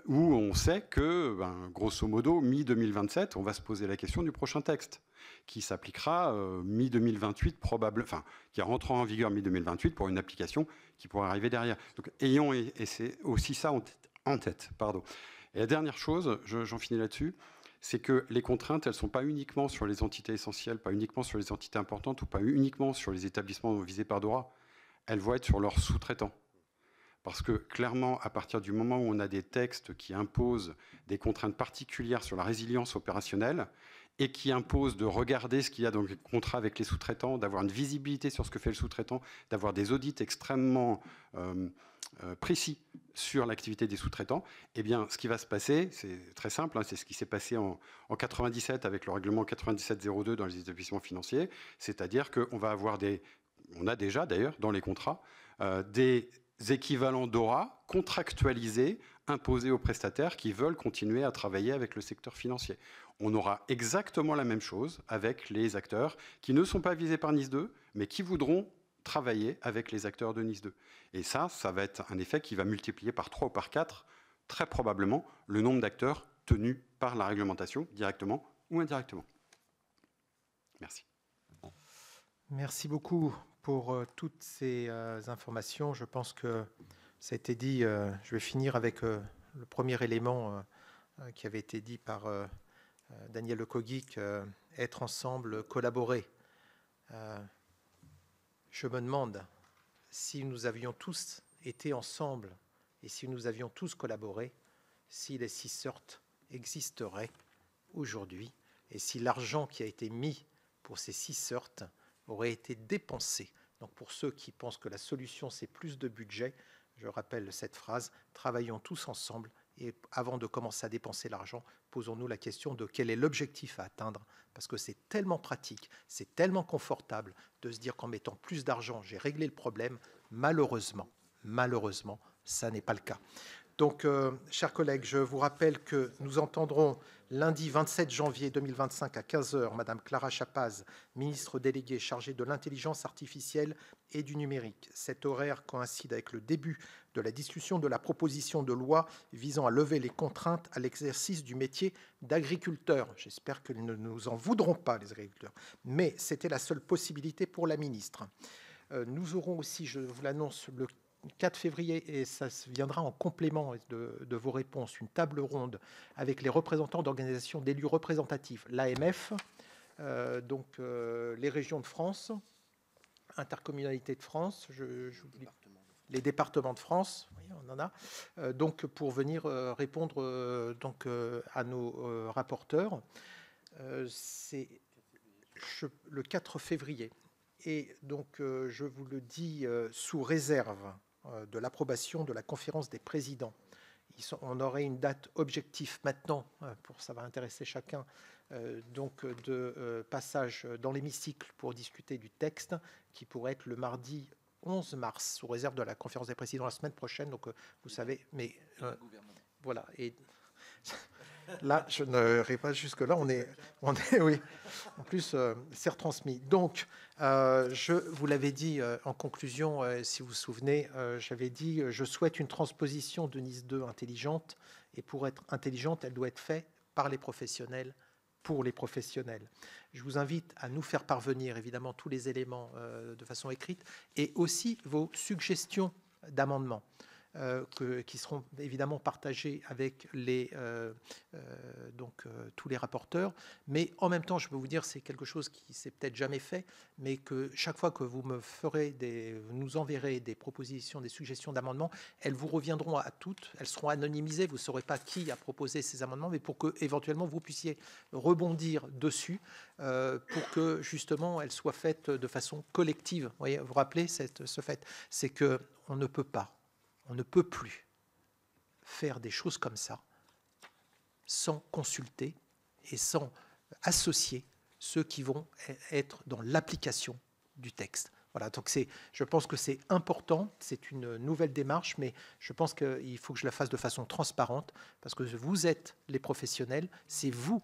où on sait que, grosso modo, mi-2027, on va se poser la question du prochain texte, qui s'appliquera mi-2028 probablement, enfin, qui rentrera en vigueur mi-2028 pour une application qui pourra arriver derrière. Donc, ayons et c'est aussi ça en tête. Pardon. Et la dernière chose, j'en finis là-dessus, c'est que les contraintes, elles ne sont pas uniquement sur les entités essentielles, pas uniquement sur les entités importantes ou pas uniquement sur les établissements visés par DORA, elles vont être sur leurs sous-traitants. Parce que clairement, à partir du moment où on a des textes qui imposent des contraintes particulières sur la résilience opérationnelle et qui imposent de regarder ce qu'il y a dans le contrat avec les sous-traitants, d'avoir une visibilité sur ce que fait le sous-traitant, d'avoir des audits extrêmement précis sur l'activité des sous-traitants, eh bien, ce qui va se passer, c'est très simple, c'est ce qui s'est passé en 97 avec le règlement 9702 dans les établissements financiers, c'est-à-dire qu'on va avoir on a déjà d'ailleurs dans les contrats, des équivalents DORA contractualisés, imposés aux prestataires qui veulent continuer à travailler avec le secteur financier. On aura exactement la même chose avec les acteurs qui ne sont pas visés par NIS 2, mais qui voudront travailler avec les acteurs de NIS 2. Et ça va être un effet qui va multiplier par 3 ou par 4, très probablement, le nombre d'acteurs tenus par la réglementation, directement ou indirectement. Merci. Merci beaucoup pour toutes ces informations. Je pense que ça a été dit, je vais finir avec le premier élément qui avait été dit par Daniel Lecoguic, être ensemble, collaborer. Je me demande si nous avions tous été ensemble et si nous avions tous collaboré, si les 6 CERT existeraient aujourd'hui et si l'argent qui a été mis pour ces 6 CERT aurait été dépensé. Donc pour ceux qui pensent que la solution c'est plus de budget, je rappelle cette phrase, travaillons tous ensemble Et avant de commencer à dépenser l'argent, posons-nous la question de quel est l'objectif à atteindre, parce que c'est tellement pratique, c'est tellement confortable de se dire qu'en mettant plus d'argent, j'ai réglé le problème. Malheureusement, ça n'est pas le cas. Donc, chers collègues, je vous rappelle que nous entendrons lundi 27 janvier 2025 à 15h Madame Clara Chapaz, ministre déléguée chargée de l'intelligence artificielle et du numérique. Cet horaire coïncide avec le début de la discussion de la proposition de loi visant à lever les contraintes à l'exercice du métier d'agriculteur. J'espère qu'ils ne nous en voudront pas, les agriculteurs. Mais c'était la seule possibilité pour la ministre. Nous aurons aussi, je vous l'annonce, le 4 février, et ça viendra en complément de vos réponses, une table ronde avec les représentants d'organisations d'élus représentatifs, l'AMF, les régions de France, intercommunalités de France, les départements de France, oui, on en a, donc pour venir répondre à nos rapporteurs. C'est le 4 février. Et donc, je vous le dis sous réserve de l'approbation de la conférence des présidents. On aurait une date objective maintenant, ça va intéresser chacun, de passage dans l'hémicycle pour discuter du texte, qui pourrait être le mardi 11 mars, sous réserve de la conférence des présidents la semaine prochaine. Donc, vous savez, mais voilà. Et là, je n'irai pas jusque-là. On est oui. En plus, c'est retransmis. Donc, je vous l'avais dit en conclusion, si vous vous souvenez, j'avais dit je souhaite une transposition de Nice 2 intelligente. Et pour être intelligente, elle doit être faite par les professionnels, pour les professionnels. Je vous invite à nous faire parvenir, évidemment, tous les éléments de façon écrite et aussi vos suggestions d'amendements. Qui seront évidemment partagés avec tous les rapporteurs. Mais en même temps, je peux vous dire, c'est quelque chose qui s'est peut-être jamais fait, mais que chaque fois que vous nous enverrez des propositions, des suggestions d'amendements, elles vous reviendront à toutes, elles seront anonymisées, vous ne saurez pas qui a proposé ces amendements, mais pour que éventuellement vous puissiez rebondir dessus, pour que justement elles soient faites de façon collective. Vous voyez, vous rappelez ce fait, c'est que on ne peut plus faire des choses comme ça sans consulter et sans associer ceux qui vont être dans l'application du texte. Voilà, donc je pense que c'est important, c'est une nouvelle démarche, mais je pense qu'il faut que je la fasse de façon transparente, parce que vous êtes les professionnels, c'est vous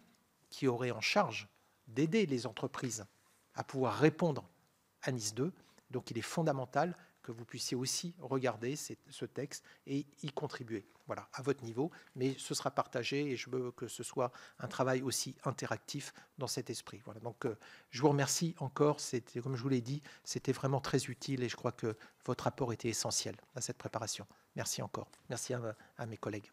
qui aurez en charge d'aider les entreprises à pouvoir répondre à Nice 2. Donc il est fondamental que vous puissiez aussi regarder ce texte et y contribuer, voilà, à votre niveau. Mais ce sera partagé et je veux que ce soit un travail aussi interactif dans cet esprit. Voilà, donc je vous remercie encore. C'était, comme je vous l'ai dit, c'était vraiment très utile et je crois que votre apport était essentiel à cette préparation. Merci encore. Merci à mes collègues.